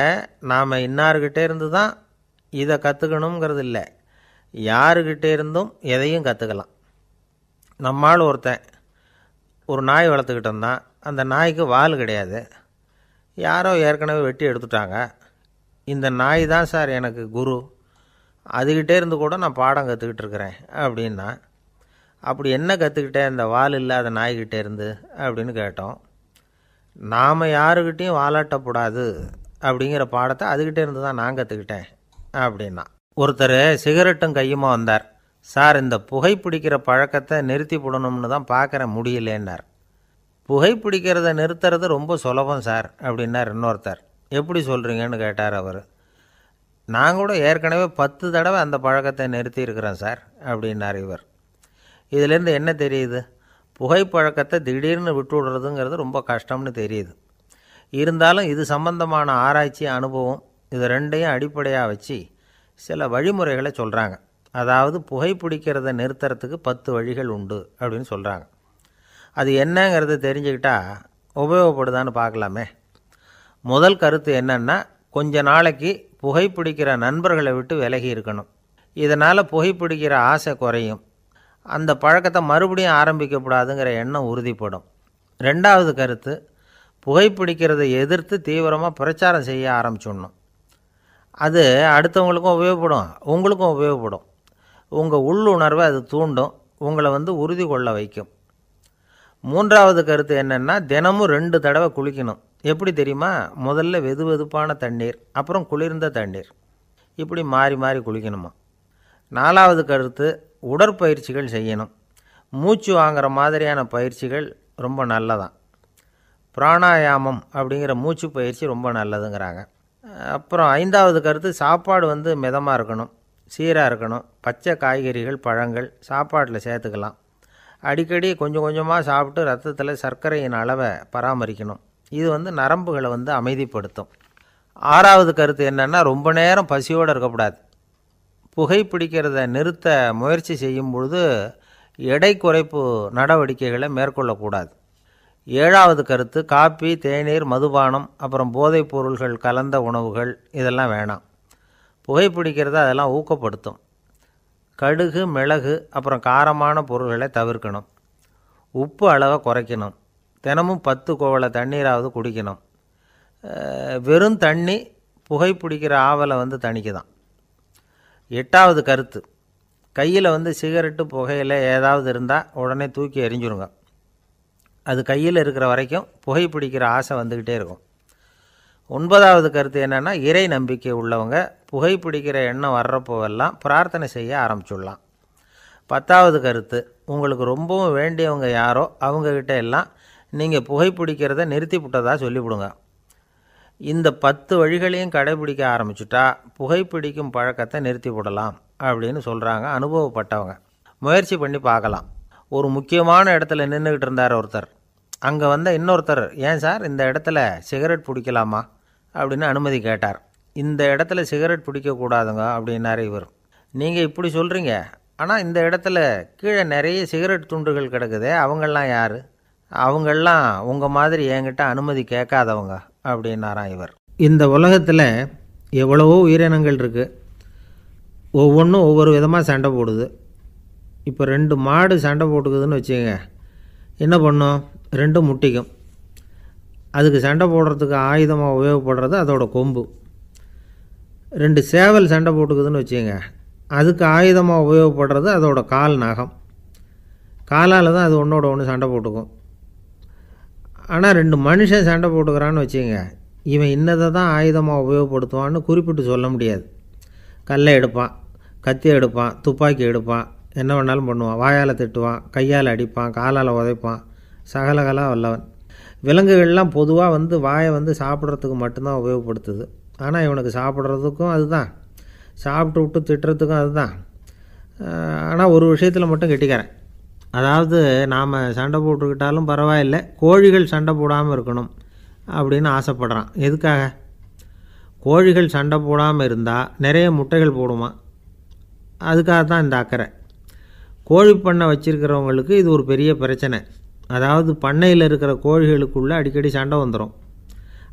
நாம் இன்னார்கிட்டே இருந்து தான் இதை கற்றுக்கணுங்கிறது இல்லை, யாருக்கிட்டே இருந்தும் எதையும் கற்றுக்கலாம். நம்மால் ஒருத்தன் ஒரு நாய் வளர்த்துக்கிட்டு இருந்தான். அந்த நாய்க்கு வால் கிடையாது, யாரோ ஏற்கனவே வெட்டி எடுத்துட்டாங்க. இந்த நாய் தான் சார் எனக்கு குரு, அதுக்கிட்டே இருந்து கூட நான் பாடம் கற்றுக்கிட்டு இருக்கிறேன் அப்படின்னா. அப்படி என்ன கற்றுக்கிட்டேன் இந்த வால் இல்லாத நாய்கிட்டே இருந்து அப்படின்னு கேட்டோம். நாம் யாருக்கிட்டையும் வாலாட்டக்கூடாது அப்படிங்கிற பாடத்தை அதுக்கிட்டே இருந்து தான் நான் கற்றுக்கிட்டேன் அப்படின்னா. ஒருத்தர் சிகரெட்டும் கையுமா வந்தார். சார், இந்த புகைப்பிடிக்கிற பழக்கத்தை நிறுத்தி போடணும்னு தான் பார்க்குறேன், முடியலேன்னார். புகைப்பிடிக்கிறத நிறுத்துறது ரொம்ப சுலபம் சார் அப்படின்னார் இன்னொருத்தர். எப்படி சொல்கிறீங்கன்னு கேட்டார் அவர். நான் கூட ஏற்கனவே 10 தடவை அந்த பழக்கத்தை நிறுத்தி இருக்கிறேன் சார் அப்படின்னார் இவர். இதிலேருந்து என்ன தெரியுது, புகைப்பழக்கத்தை திடீர்னு விட்டு விடுறதுங்கிறது ரொம்ப கஷ்டம்னு தெரியுது. இருந்தாலும் இது சம்பந்தமான ஆராய்ச்சி, அனுபவம், இது ரெண்டையும் அடிப்படையாக வச்சு சில வழிமுறைகளை சொல்கிறாங்க. அதாவது புகைப்பிடிக்கிறத நிறுத்துறதுக்கு 10 வழிகள் உண்டு அப்படின்னு சொல்கிறாங்க. அது என்னங்கிறத தெரிஞ்சுக்கிட்டா உபயோகப்படுதான்னு பார்க்கலாமே. முதல் கருத்து என்னன்னா, கொஞ்ச நாளைக்கு புகைப்பிடிக்கிற நண்பர்களை விட்டு விலகி இருக்கணும். இதனால் புகைப்பிடிக்கிற ஆசை குறையும். அந்த பழக்கத்தை மறுபடியும் ஆரம்பிக்கக்கூடாதுங்கிற எண்ணம் உறுதிப்படும். ரெண்டாவது கருத்து, புகைப்பிடிக்கிறதை எதிர்த்து தீவிரமாக பிரச்சாரம் செய்ய ஆரம்பிச்சிடணும். அது அடுத்தவங்களுக்கும் உபயோகப்படும், உங்களுக்கும் உபயோகப்படும். உங்கள் உள்ளுணர்வை அது தூண்டும், உங்களை உறுதி கொள்ள வைக்கும். மூன்றாவது கருத்து என்னென்னா, தினமும் 2 தடவை குளிக்கணும். எப்படி தெரியுமா? முதல்ல வெது வெதுப்பான தண்ணீர், அப்புறம் குளிர்ந்த தண்ணீர், இப்படி மாறி மாறி குளிக்கணுமா. நாலாவது கருத்து, உடற்பயிற்சிகள் செய்யணும். மூச்சு வாங்குற மாதிரியான பயிற்சிகள் ரொம்ப நல்லதான். பிராணாயாமம் அப்படிங்கிற மூச்சு பயிற்சி ரொம்ப நல்லதுங்கிறாங்க. அப்புறம் ஐந்தாவது கருத்து, சாப்பாடு மிதமாக இருக்கணும், சீராக இருக்கணும். பச்சை காய்கறிகள், பழங்கள் சாப்பாட்டில் சேர்த்துக்கலாம். அடிக்கடி கொஞ்சம் கொஞ்சமாக சாப்பிட்டு ரத்தத்தில் சர்க்கரையின் அளவை பராமரிக்கணும். இது நரம்புகளை அமைதிப்படுத்தும். ஆறாவது கருத்து என்னென்னா, ரொம்ப நேரம் பசியோடு இருக்கக்கூடாது. புகைப்பிடிக்கிறத நிறுத்த முயற்சி செய்யும் பொழுது எடை குறைப்பு நடவடிக்கைகளை மேற்கொள்ளக்கூடாது. ஏழாவது கருத்து, காப்பி, தேநீர், மதுபானம், அப்புறம் போதைப் பொருள்கள் கலந்த உணவுகள் இதெல்லாம் வேணாம். புகைப்பிடிக்கிறத அதெல்லாம் ஊக்கப்படுத்தும். கடுகு, மிளகு, அப்புறம் காரமான பொருள்களை தவிர்க்கணும். உப்பு அளவை குறைக்கணும். தினமும் 10 குவளை தண்ணீராவது குடிக்கணும். வெறும் தண்ணி புகைப்பிடிக்கிற ஆவலை தணிக்குதான். எட்டாவது கருத்து, கையில் சிகரெட்டு, புகையில ஏதாவது இருந்தால் உடனே தூக்கி எறிஞ்சிருங்க. அது கையில் இருக்கிற வரைக்கும் புகைப்பிடிக்கிற ஆசை வந்துக்கிட்டே இருக்கும். ஒன்பதாவது கருத்து என்னென்னா, இறை நம்பிக்கை உள்ளவங்க புகைப்பிடிக்கிற எண்ணம் வர்றப்போவெல்லாம் பிரார்த்தனை செய்ய ஆரம்பிச்சுடலாம். 10வது கருத்து, உங்களுக்கு ரொம்பவும் வேண்டியவங்க யாரோ அவங்கக்கிட்ட எல்லாம் நீங்கள் புகைப்பிடிக்கிறத நிறுத்தி விட்டதாக சொல்லிவிடுங்க. இந்த 10 வழிகளையும் கடைபிடிக்க ஆரம்பிச்சுட்டா புகைப்பிடிக்கும் பழக்கத்தை நிறுத்தி விடலாம் அப்படின்னு சொல்கிறாங்க அனுபவப்பட்டவங்க. முயற்சி பண்ணி பார்க்கலாம். ஒரு முக்கியமான இடத்துல நின்றுக்கிட்டு இருந்தார் ஒருத்தர். அங்கே இன்னொருத்தர், ஏன் சார் இந்த இடத்துல சிகரெட் பிடிக்கலாமா அப்படின்னு அனுமதி கேட்டார். இந்த இடத்துல சிகரெட் பிடிக்கக்கூடாதுங்க அப்படின்னாரு இவர். நீங்கள் இப்படி சொல்கிறீங்க, ஆனால் இந்த இடத்துல கீழே நிறைய சிகரெட் துண்டுகள் கிடக்குதே, அவங்கெல்லாம் யார்? அவங்கெல்லாம் உங்கள் மாதிரி என்கிட்ட அனுமதி கேட்காதவங்க அப்படின்னாராம் இவர். இந்த உலகத்தில் எவ்வளவோ உயிரினங்கள் இருக்குது. ஒவ்வொன்றும் ஒவ்வொரு விதமாக சண்டை போடுது. இப்போ 2 மாடு சண்டை போட்டுக்குதுன்னு வச்சுக்கோங்க, என்ன பண்ணும்? 2 முட்டிக்கும். அதுக்கு சண்டை போடுறதுக்கு ஆயுதமாக உபயோகப்படுறது அதோட கொம்பு. 2 சேவல் சண்டை போட்டுக்குதுன்னு வச்சுக்கோங்க, அதுக்கு ஆயுதமாக உபயோகப்படுறது அதோட கால் நகம். காலால் தான் அது ஒன்றோட ஒன்று சண்டை போட்டுக்கும். ஆனால் 2 மனுஷன் சண்டை போட்டுக்கிறான்னு வச்சுக்கோங்க, இவன் இன்னதை தான் ஆயுதமாக உபயோகப்படுத்துவான்னு குறிப்பிட்டு சொல்ல முடியாது. கல்லை எடுப்பான், கத்தி எடுப்பான், துப்பாக்கி எடுப்பான், என்ன வேணாலும் பண்ணுவான். வாயால் திட்டுவான், கையால் அடிப்பான், காலால் உதைப்பான், சகலகலாக வல்லவன். விலங்குகள்லாம் பொதுவாக வாயை சாப்பிட்றதுக்கு மட்டும்தான் உபயோகப்படுத்துது. ஆனால் இவனுக்கு சாப்பிட்றதுக்கும் அதுதான், சாப்பிட்டு விட்டு திட்டுறதுக்கும் அதுதான். ஆனால் ஒரு விஷயத்தில் மட்டும் கெட்டிக்கிறேன். அதாவது நாம் சண்டை போட்டுக்கிட்டாலும் பரவாயில்லை, கோழிகள் சண்டை போடாமல் இருக்கணும் அப்படின்னு ஆசைப்படுறான். எதுக்காக? கோழிகள் சண்டை போடாமல் இருந்தால் நிறைய முட்டைகள் போடுமா, அதுக்காக தான் இந்த அக்கறை. கோழி பண்ணை வச்சுருக்கிறவங்களுக்கு இது ஒரு பெரிய பிரச்சனை. அதாவது பண்ணையில் இருக்கிற கோழிகளுக்குள்ளே அடிக்கடி சண்டை வந்துடும்.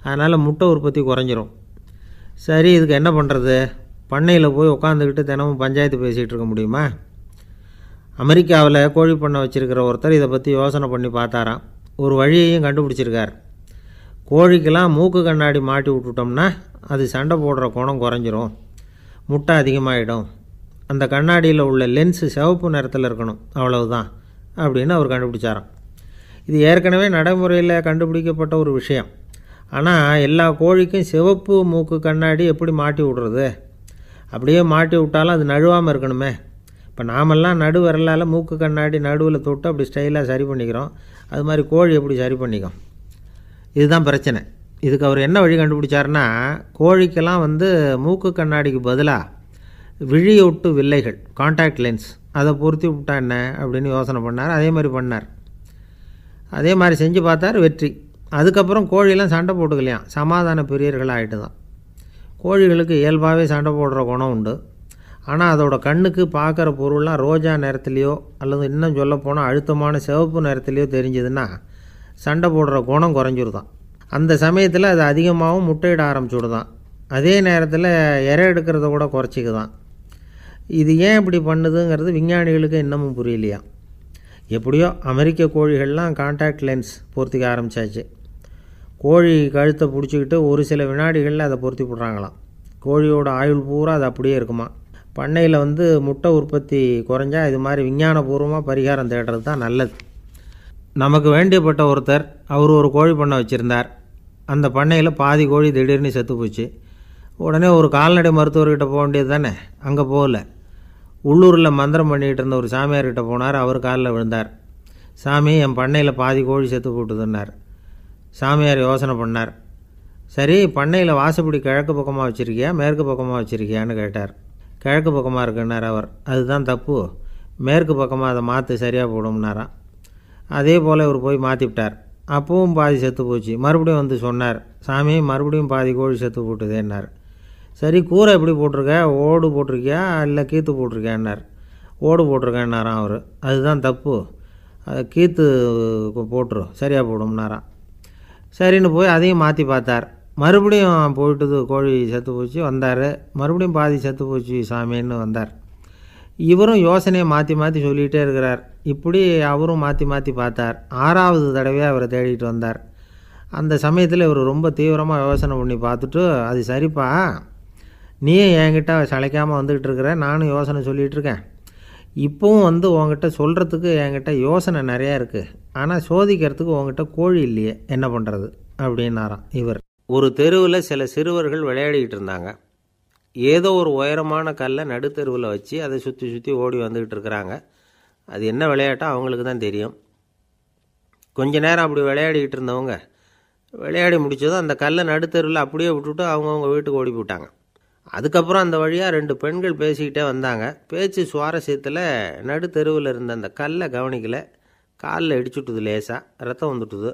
அதனால் முட்டை உற்பத்தி குறைஞ்சிரும். சரி, இதுக்கு என்ன பண்ணுறது? பண்ணையில் போய் உட்காந்துக்கிட்டு தினமும் பஞ்சாயத்து பேசிகிட்டு இருக்க முடியுமா? அமெரிக்காவில் கோழி பண்ணை வச்சுருக்கிற ஒருத்தர் இதை பற்றி யோசனை பண்ணி பார்த்தாராம். ஒரு வழியையும் கண்டுபிடிச்சிருக்கார். கோழிக்கெல்லாம் மூக்கு கண்ணாடி மாட்டி விட்டுட்டோம்னா அது சண்டை போடுற குணம் குறைஞ்சிரும், முட்டை அதிகமாகிடும். அந்த கண்ணாடியில் உள்ள லென்ஸு சிவப்பு நிறத்தில் இருக்கணும், அவ்வளவுதான் அப்படின்னு அவர் கண்டுபிடிச்சாராம். இது ஏற்கனவே நடைமுறையில் கண்டுபிடிக்கப்பட்ட ஒரு விஷயம். ஆனால் எல்லா கோழிக்கும் சிவப்பு மூக்கு கண்ணாடி எப்படி மாட்டி விடுறது? அப்படியே மாட்டி விட்டாலும் அது நழுவாமல் இருக்கணுமே. இப்போ நாமெல்லாம் நடு விரலால் மூக்கு கண்ணாடி நடுவில் தொட்டு அப்படி ஸ்டைலாக சரி பண்ணிக்கிறோம். அது மாதிரி கோழி எப்படி சரி பண்ணிக்கும்? இதுதான் பிரச்சனை. இதுக்கு அவர் என்ன வழி கண்டுபிடிச்சாருன்னா, கோழிக்கெல்லாம் மூக்கு கண்ணாடிக்கு பதிலாக விழியொட்டு வில்லைகள், கான்டாக்ட் லென்ஸ், அதை பொருத்தி விட்டா என்ன அப்படின்னு யோசனை பண்ணார். அதே மாதிரி பண்ணார். அதே மாதிரி செஞ்சு பார்த்தார், வெற்றி. அதுக்கப்புறம் கோழியெல்லாம் சண்டை போட்டுக்கலையாம், சமாதான பிரியர்கள் ஆகிட்டு தான். கோழிகளுக்கு இயல்பாகவே சண்டை போடுற குணம் உண்டு. ஆனால் அதோட கண்ணுக்கு பார்க்குற பொருள்லாம் ரோஜா நிறத்துலையோ அல்லது இன்னும் சொல்லப்போனால் அழுத்தமான சிவப்பு நிறத்துலையோ தெரிஞ்சதுன்னா சண்டை போடுற குணம் குறைஞ்சிருதான். அந்த சமயத்தில் அது அதிகமாகவும் முட்டையிட ஆரம்பிச்சுடுதான். அதே நேரத்தில் இறை எடுக்கிறத கூட குறைச்சிக்குதான். இது ஏன் இப்படி பண்ணுதுங்கிறது விஞ்ஞானிகளுக்கு இன்னமும் புரியலையா. எப்படியோ அமெரிக்க கோழிகள்லாம் கான்டாக்ட் லென்ஸ் பொருத்திக்க ஆரம்பித்தாச்சு. கோழி கழுத்தை பிடிச்சிக்கிட்டு ஒரு சில வினாடிகளில் அதை பொருத்தி போடுறாங்களாம். கோழியோட ஆயுள் பூரா அது அப்படியே இருக்குமா. பண்ணையில் முட்டை உற்பத்தி குறைஞ்சா இது மாதிரி விஞ்ஞானபூர்வமாக பரிகாரம் தேடுறது தான் நல்லது. நமக்கு வேண்டியப்பட்ட ஒருத்தர் அவர் ஒரு கோழி பண்ணை வச்சுருந்தார். அந்த பண்ணையில் பாதி கோழி திடீர்னு செத்து போச்சு. உடனே ஒரு கால்நடை மருத்துவர்கிட்ட போக வேண்டியது தானே. அங்கே போகல. உள்ளூரில் மந்திரம் பண்ணிகிட்டு இருந்த ஒரு சாமியார்கிட்ட போனார். அவர் காலில் விழுந்தார். சாமி, என் பண்ணையில் பாதி கோழி செத்து போட்டுதுன்னார். சாமியார் யோசனை பண்ணார். சரி, பண்ணையில் வாசப்படி கிழக்கு பக்கமாக வச்சுருக்கியா மேற்கு பக்கமாக வச்சுருக்கியான்னு கேட்டார். கிழக்கு பக்கமாக இருக்குன்னார் அவர். அதுதான் தப்பு, மேற்கு பக்கமாக அதை மாற்று சரியாக போடும்னாராம். அதே போல் இவர் போய் மாற்றிவிட்டார். அப்பவும் பாதி செத்து போச்சு. மறுபடியும் சொன்னார், சாமி மறுபடியும் பாதி கோழி செத்து போட்டுதேன்னார். சரி, கூரை எப்படி போட்டிருக்க, ஓடு போட்டிருக்கியா இல்லை கீத்து போட்டிருக்கியான்னார். ஓடு போட்டிருக்கேன்னாராம் அவர். அதுதான் தப்பு, அதை கீத்து போட்டுரும் சரியாக போடும்னாராம். சரின்னு போய் அதையும் மாற்றி பார்த்தார். மறுபடியும் போயிட்டுது, கோழி செத்து போச்சு. வந்தார். மறுபடியும் பாதி செத்து போச்சு சாமின்னு வந்தார். இவரும் யோசனையை மாற்றி மாற்றி சொல்லிகிட்டே இருக்கிறார். இப்படி அவரும் மாற்றி மாற்றி பார்த்தார். 6வது தடவையாக அவரை தேடிட்டு வந்தார். அந்த சமயத்தில் இவர் ரொம்ப தீவிரமாக யோசனை பண்ணி பார்த்துட்டு, அது சரிப்பா, நீயும் என்கிட்ட சளைக்காமல் வந்துக்கிட்டு இருக்கிற, நானும் யோசனை சொல்லிகிட்டு இருக்கேன். இப்போவும் உங்ககிட்ட சொல்கிறதுக்கு என்கிட்ட யோசனை நிறையா இருக்குது. ஆனால் சோதிக்கிறதுக்கு உங்ககிட்ட கோழி இல்லையே, என்ன பண்ணுறது அப்படின்னாராம் இவர். ஒரு தெருவில் சில சிறுவர்கள் விளையாடிக்கிட்டு இருந்தாங்க. ஏதோ ஒரு உயரமான கல்லை நடுத்தெருவில் வச்சு அதை சுற்றி சுற்றி ஓடி வந்துக்கிட்டு இருக்கிறாங்க. அது என்ன விளையாட்டோ அவங்களுக்கு தான் தெரியும். கொஞ்ச நேரம் அப்படி விளையாடிக்கிட்டு இருந்தவங்க விளையாடி முடித்ததும் அந்த கல்லை நடுத்தெருவில் அப்படியே விட்டுட்டு அவங்கவுங்க வீட்டுக்கு ஓடி போட்டாங்க. அதுக்கப்புறம் அந்த வழியாக 2 பெண்கள் பேசிக்கிட்டே வந்தாங்க. பேச்சு சுவாரஸ்யத்தில் நடுத்தெருவில் இருந்த அந்த கல்லை கவனிக்கலை. காலில் இடிச்சுட்டுது, லேசாக ரத்தம் வந்துட்டுது.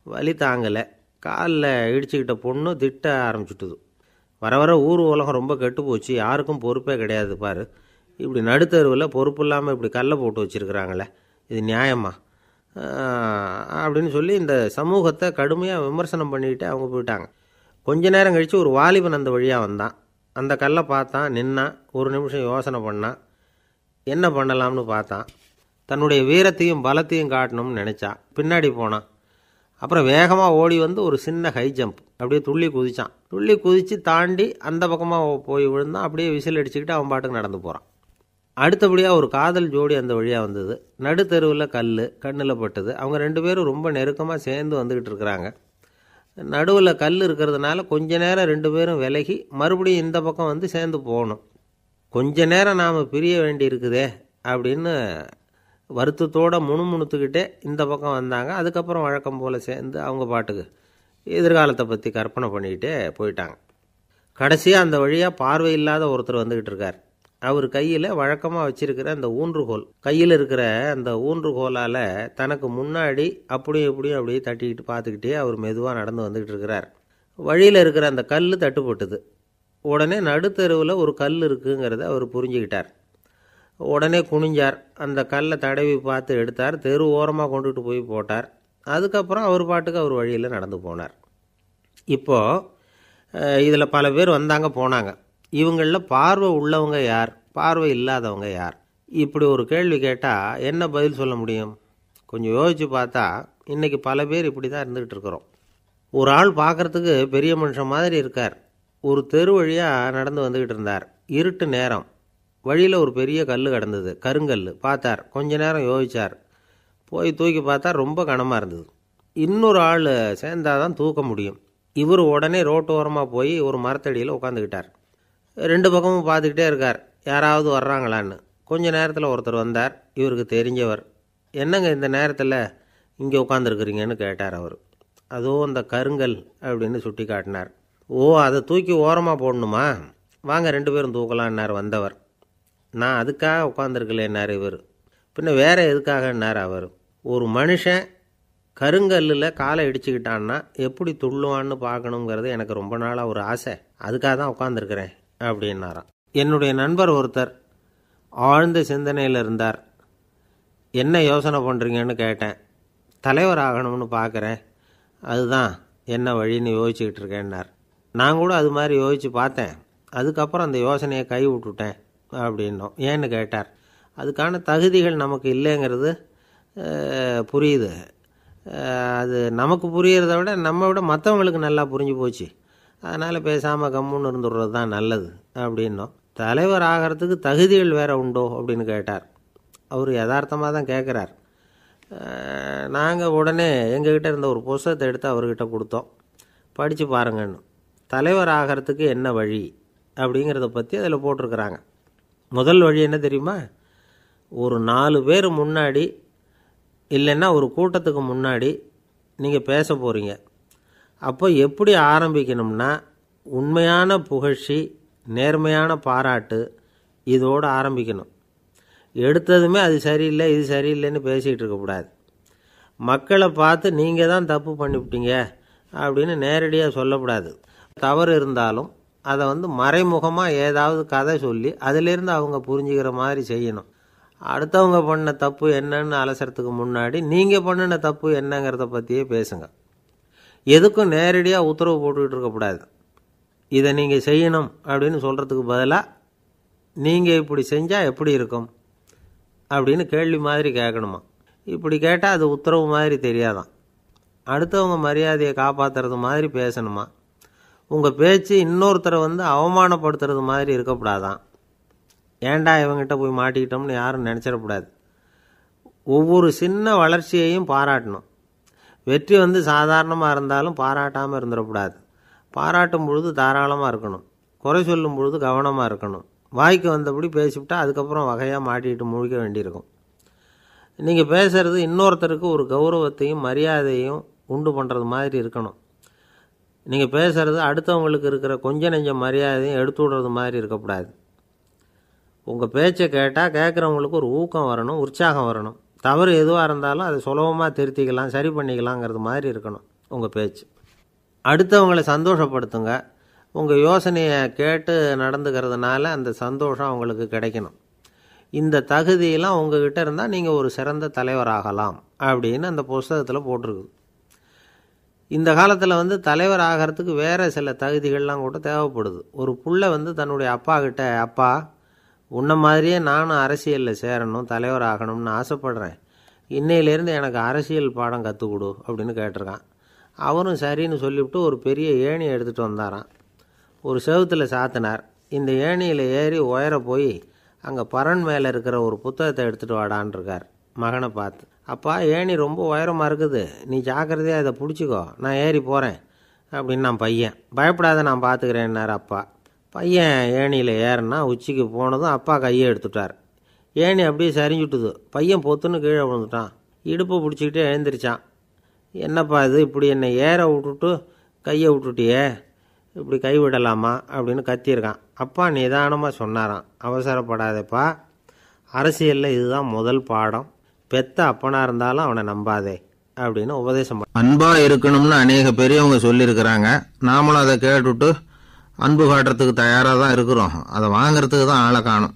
வலி தாங்கலை. காலில் இடிச்சுக்கிட்ட பொண்ணு திட்ட ஆரம்பிச்சுட்டுது. வர வர ஊர் உலகம் ரொம்ப கெட்டு போச்சு, யாருக்கும் பொறுப்பே கிடையாது பாரு, இப்படி நடுத்தருவில் பொறுப்பு இல்லாமல் இப்படி கல்லை போட்டு வச்சுருக்குறாங்களே, இது நியாயமா அப்படின்னு சொல்லி இந்த சமூகத்தை கடுமையாக விமர்சனம் பண்ணிக்கிட்டு அவங்க போயிட்டாங்க. கொஞ்ச நேரம் கழித்து ஒரு வாலிபன் அந்த வழியாக வந்தான். அந்த கல்லை பார்த்தான், நின்னான். ஒரு நிமிஷம் யோசனை பண்ணான். என்ன பண்ணலாம்னு பார்த்தான். தன்னுடைய வீரத்தையும் பலத்தையும் காட்டணும்னு நினச்சான். பின்னாடி போனான். அப்புறம் வேகமாக ஓடி ஒரு சின்ன ஹை ஜம்ப் அப்படியே துள்ளி குதித்தான். துள்ளி குதித்து தாண்டி அந்த பக்கமாக போய் விழுந்தான். அப்படியே விசில் அடிச்சுக்கிட்டு அவன் பாட்டுக்கு நடந்து போகிறான். அடுத்தபடியாக ஒரு காதல் ஜோடி அந்த வழியாக வந்தது. நடுத்தெருவில் கல் கண்ணில் பட்டது. அவங்க 2 பேரும் ரொம்ப நெருக்கமாக சேர்ந்து வந்துக்கிட்டு இருக்கிறாங்க. நடுவில் கல் இருக்கிறதுனால கொஞ்ச நேரம் 2 பேரும் விலகி மறுபடியும் இந்த பக்கம் சேர்ந்து போகணும். கொஞ்ச நேரம் நாம் பிரிய வேண்டி இருக்குதே அப்படின்னு வருத்தத்தோடு முணுமுணுத்துக்கிட்டே இந்த பக்கம் வந்தாங்க. அதுக்கப்புறம் வழக்கம் போல் சேர்ந்து அவங்க பாட்டுக்கு எதிர்காலத்தை பற்றி கற்பனை பண்ணிக்கிட்டே போயிட்டாங்க. கடைசியாக அந்த வழியாக பார்வை இல்லாத ஒருத்தர் வந்துக்கிட்டு இருக்கார். அவர் கையில் வழக்கமாக வச்சுருக்கிற அந்த ஊன்றுகோல், கையில் இருக்கிற அந்த ஊன்றுகோலால் தனக்கு முன்னாடி அப்படியும் இப்படியும் அப்படியே தட்டிக்கிட்டு பார்த்துக்கிட்டே அவர் மெதுவாக நடந்து வந்துக்கிட்டு இருக்கிறார். வழியில் இருக்கிற அந்த கல் தட்டுப்பட்டுது. உடனே நடுத்தெருவில் ஒரு கல் இருக்குங்கிறத அவர் புரிஞ்சுக்கிட்டார். உடனே குனிஞ்சார். அந்த கல்லை தடவி பார்த்து எடுத்தார். தெரு ஓரமாக கொண்டுட்டு போய் போட்டார். அதுக்கப்புறம் அவர் பாட்டுக்கு அவர் வழியில் நடந்து போனார். இப்போது இதில் பல பேர் வந்தாங்க போனாங்க. இவங்களில் பார்வை உள்ளவங்க யார், பார்வை இல்லாதவங்க யார்? இப்படி ஒரு கேள்வி கேட்டால் என்ன பதில் சொல்ல முடியும்? கொஞ்சம் யோசித்து பார்த்தா இன்றைக்கி பல பேர் இப்படி தான் இருந்துக்கிட்டு இருக்கிறோம். ஒரு ஆள் பார்க்குறதுக்கு பெரிய மனுஷன் மாதிரி இருக்கார். ஒரு தெரு வழியாக நடந்து வந்துக்கிட்டு இருந்தார். இருட்டு நேரம். வழியில் ஒரு பெரிய கல் கிடந்தது, கருங்கல். பார்த்தார். கொஞ்ச நேரம் யோசித்தார். போய் தூக்கி பார்த்தா ரொம்ப கனமாக இருந்தது. இன்னொரு ஆள் சேர்ந்தாதான் தூக்க முடியும். இவர் உடனே ரோட்டோரமாக போய் ஒரு மரத்தடியில் உட்காந்துக்கிட்டார். 2 பக்கமும் பார்த்துக்கிட்டே இருக்கார், யாராவது வர்றாங்களான்னு. கொஞ்ச நேரத்தில் ஒருத்தர் வந்தார். இவருக்கு தெரிஞ்சவர். என்னங்க இந்த நேரத்தில் இங்கே உட்காந்துருக்குறீங்கன்னு கேட்டார் அவர். அதோ அந்த கருங்கல் அப்படின்னு சுட்டி காட்டினார். ஓ, அதை தூக்கி ஓரமாக போடணுமா? வாங்க 2 பேரும் தூக்கலான்னார் வந்தவர். நான் அதுக்காக உட்காந்துருக்கலேன்னார் இவர். பின்ன வேற எதுக்காகன்னார் அவர். ஒரு மனுஷன் கருங்கல்லில் காலை இடிச்சுக்கிட்டான்னா எப்படி துள்ளுவான்னு பார்க்கணுங்கிறது எனக்கு ரொம்ப நாளாக ஒரு ஆசை. அதுக்காக தான் உட்காந்துருக்கிறேன் அப்படின்னாராம். என்னுடைய நண்பர் ஒருத்தர் ஆழ்ந்த சிந்தனையில் இருந்தார். என்ன யோசனை பண்ணுறீங்கன்னு கேட்டேன். தலைவர் ஆகணும்னு பார்க்குறேன், அதுதான் என்ன வழின்னு யோசிச்சுக்கிட்டு இருக்கேன்னார். நான் கூட அது மாதிரி யோசித்து பார்த்தேன். அதுக்கப்புறம் அந்த யோசனையை கை விட்டுட்டேன் அப்படின்னோம். ஏன்னு கேட்டார். அதுக்கான தகுதிகள் நமக்கு இல்லைங்கிறது புரியுது. அது நமக்கு புரியறத விட நம்ம விட மற்றவங்களுக்கு நல்லா புரிஞ்சு போச்சு. அதனால் பேசாமல் கம்முன்னு இருந்துடுறது தான் நல்லது அப்படின்னோம். தலைவர் ஆகிறதுக்கு தகுதிகள் வேறு உண்டோ அப்படின்னு கேட்டார். அவர் யதார்த்தமாக தான் கேட்குறார். நாங்கள் உடனே எங்ககிட்ட இருந்த ஒரு புஸ்தகத்தை எடுத்து அவர்கிட்ட கொடுத்தோம். படித்து பாருங்கன்னு. தலைவர் ஆகிறதுக்கு என்ன வழி அப்படிங்கிறத பற்றி அதில் போட்டிருக்கிறாங்க. முதல் வழி என்ன தெரியுமா? ஒரு 4 பேர் முன்னாடி இல்லைன்னா ஒரு கூட்டத்துக்கு முன்னாடி நீங்கள் பேச போகிறீங்க. அப்போ எப்படி ஆரம்பிக்கணும்னா, உண்மையான புகழ்ச்சி, நேர்மையான பாராட்டு, இதோடு ஆரம்பிக்கணும். எடுத்ததுமே அது சரியில்லை இது சரியில்லைன்னு பேசிகிட்டு இருக்கக்கூடாது. மக்களை பார்த்து நீங்கள் தான் தப்பு பண்ணிவிட்டீங்க அப்படின்னு நேரடியாக சொல்லக்கூடாது. தவறு இருந்தாலும் அதை மறைமுகமாக ஏதாவது கதை சொல்லி அதிலிருந்து அவங்க புரிஞ்சுக்கிற மாதிரி செய்யணும். அடுத்தவங்க பண்ண தப்பு என்னன்னு அலசறதுக்கு முன்னாடி நீங்கள் பண்ணின தப்பு என்னங்கிறத பற்றியே பேசுங்க. எதுக்கும் நேரடியாக உத்தரவு போட்டுக்கிட்டு இருக்கக்கூடாது. இதை நீங்கள் செய்யணும் அப்படின்னு சொல்கிறதுக்கு பதிலாக நீங்கள் இப்படி செஞ்சால் எப்படி இருக்கும் அப்படின்னு கேள்வி மாதிரி கேட்கணுமா. இப்படி கேட்டால் அது உத்தரவு மாதிரி தெரியாதான். அடுத்தவங்க மரியாதையை காப்பாற்றுறது மாதிரி பேசணுமா. உங்கள் பேச்சு இன்னொருத்தரை அவமானப்படுத்துறது மாதிரி இருக்கக்கூடாதான். ஏண்டா இவங்கிட்ட போய் மாட்டிக்கிட்டோம்னு யாரும் நினச்சிடக்கூடாது. ஒவ்வொரு சின்ன வளர்ச்சியையும் பாராட்டணும். வெற்றி சாதாரணமாக இருந்தாலும் பாராட்டாமல் இருந்துடக்கூடாது. பாராட்டும் பொழுது தாராளமாக இருக்கணும். குறை சொல்லும் பொழுது கவனமாக இருக்கணும். வாய்க்கு வந்தபடி பேசிவிட்டால் அதுக்கப்புறம் வகையாக மாட்டிக்கிட்டு முழிக்க வேண்டியிருக்கும். நீங்கள் பேசுகிறது இன்னொருத்தருக்கு ஒரு கௌரவத்தையும் மரியாதையும் உண்டு பண்ணுறது மாதிரி இருக்கணும். நீங்கள் பேசுகிறது அடுத்தவங்களுக்கு இருக்கிற கொஞ்ச நெஞ்ச மரியாதையும் எடுத்து விடுறது மாதிரி இருக்கக்கூடாது. உங்கள் பேச்சை கேட்டால் கேட்குறவங்களுக்கு ஒரு ஊக்கம் வரணும், உற்சாகம் வரணும். தவறு எதுவாக இருந்தாலும் அதை சுலபமாக திருத்திக்கலாம், சரி பண்ணிக்கலாங்கிறது மாதிரி இருக்கணும் உங்கள் பேச்சு. அடுத்தவங்களை சந்தோஷப்படுத்துங்க. உங்கள் யோசனையை கேட்டு நடந்துக்கிறதுனால அந்த சந்தோஷம் அவங்களுக்கு கிடைக்கணும். இந்த தகுதியெல்லாம் உங்ககிட்ட இருந்தால் நீங்கள் ஒரு சிறந்த தலைவராகலாம் அப்படின்னு அந்த புஸ்தகத்தில் போட்டிருக்குது. இந்த காலத்தில் தலைவர் ஆகிறதுக்கு வேறு சில தகுதிகள்லாம் கூட தேவைப்படுது. ஒரு புள்ள தன்னுடைய அப்பா கிட்ட, அப்பா உன்ன மாதிரியே நானும் அரசியலில் சேரணும், தலைவர் ஆகணும்னு ஆசைப்படுறேன். இன்னையிலேருந்து எனக்கு அரசியல் பாடம் கற்றுக் கொடு அப்படின்னு கேட்டிருக்கான். அவரும் சரின்னு சொல்லிவிட்டு ஒரு பெரிய ஏணியை எடுத்துகிட்டு வந்தாரான். ஒரு செவுத்தில் சாத்தினார். இந்த ஏணியில் ஏறி உயர போய் அங்கே பரன் மேலே இருக்கிற ஒரு புத்தகத்தை எடுத்துகிட்டு வாடான்ருக்கார் மகனை பார்த்து. அப்பா ஏணி ரொம்ப உயரமாக இருக்குது, நீ ஜாக்கிரதையாக இதை பிடிச்சிக்கோ, நான் ஏறி போகிறேன் அப்படின்னு நான் பையன். பயப்படாத நான் பார்த்துக்கிறேன்னார் அப்பா. பையன் ஏணியில் ஏறினா உச்சிக்கு போனதும் அப்பா கையை எடுத்துட்டார். ஏணி அப்படியே சரிஞ்சுட்டுது. பையன் பொத்துன்னு கீழே விழுந்துட்டான். இடுப்பை பிடிச்சிக்கிட்டே எழுந்திரிச்சான். என்னப்பா இது, இப்படி என்னை ஏற விட்டுட்டு கையை விட்டுட்டியே, இப்படி கைவிடலாமா அப்படின்னு கத்தியிருக்கான். அப்பா நிதானமாக சொன்னாராம், அவசரப்படாதேப்பா, அரசியலில் இதுதான் முதல் பாடம். பெத்த அப்பனாக இருந்தாலும் அவனை நம்பாதே அப்படின்னு உபதேசம். அன்பாக இருக்கணும்னு அநேக பெரியவங்க சொல்லியிருக்கிறாங்க. நாமளும் அதை கேட்டுவிட்டு அன்பு காட்டுறதுக்கு தயாராக தான் இருக்கிறோம். அதை வாங்கிறதுக்கு தான் ஆளை காணும்.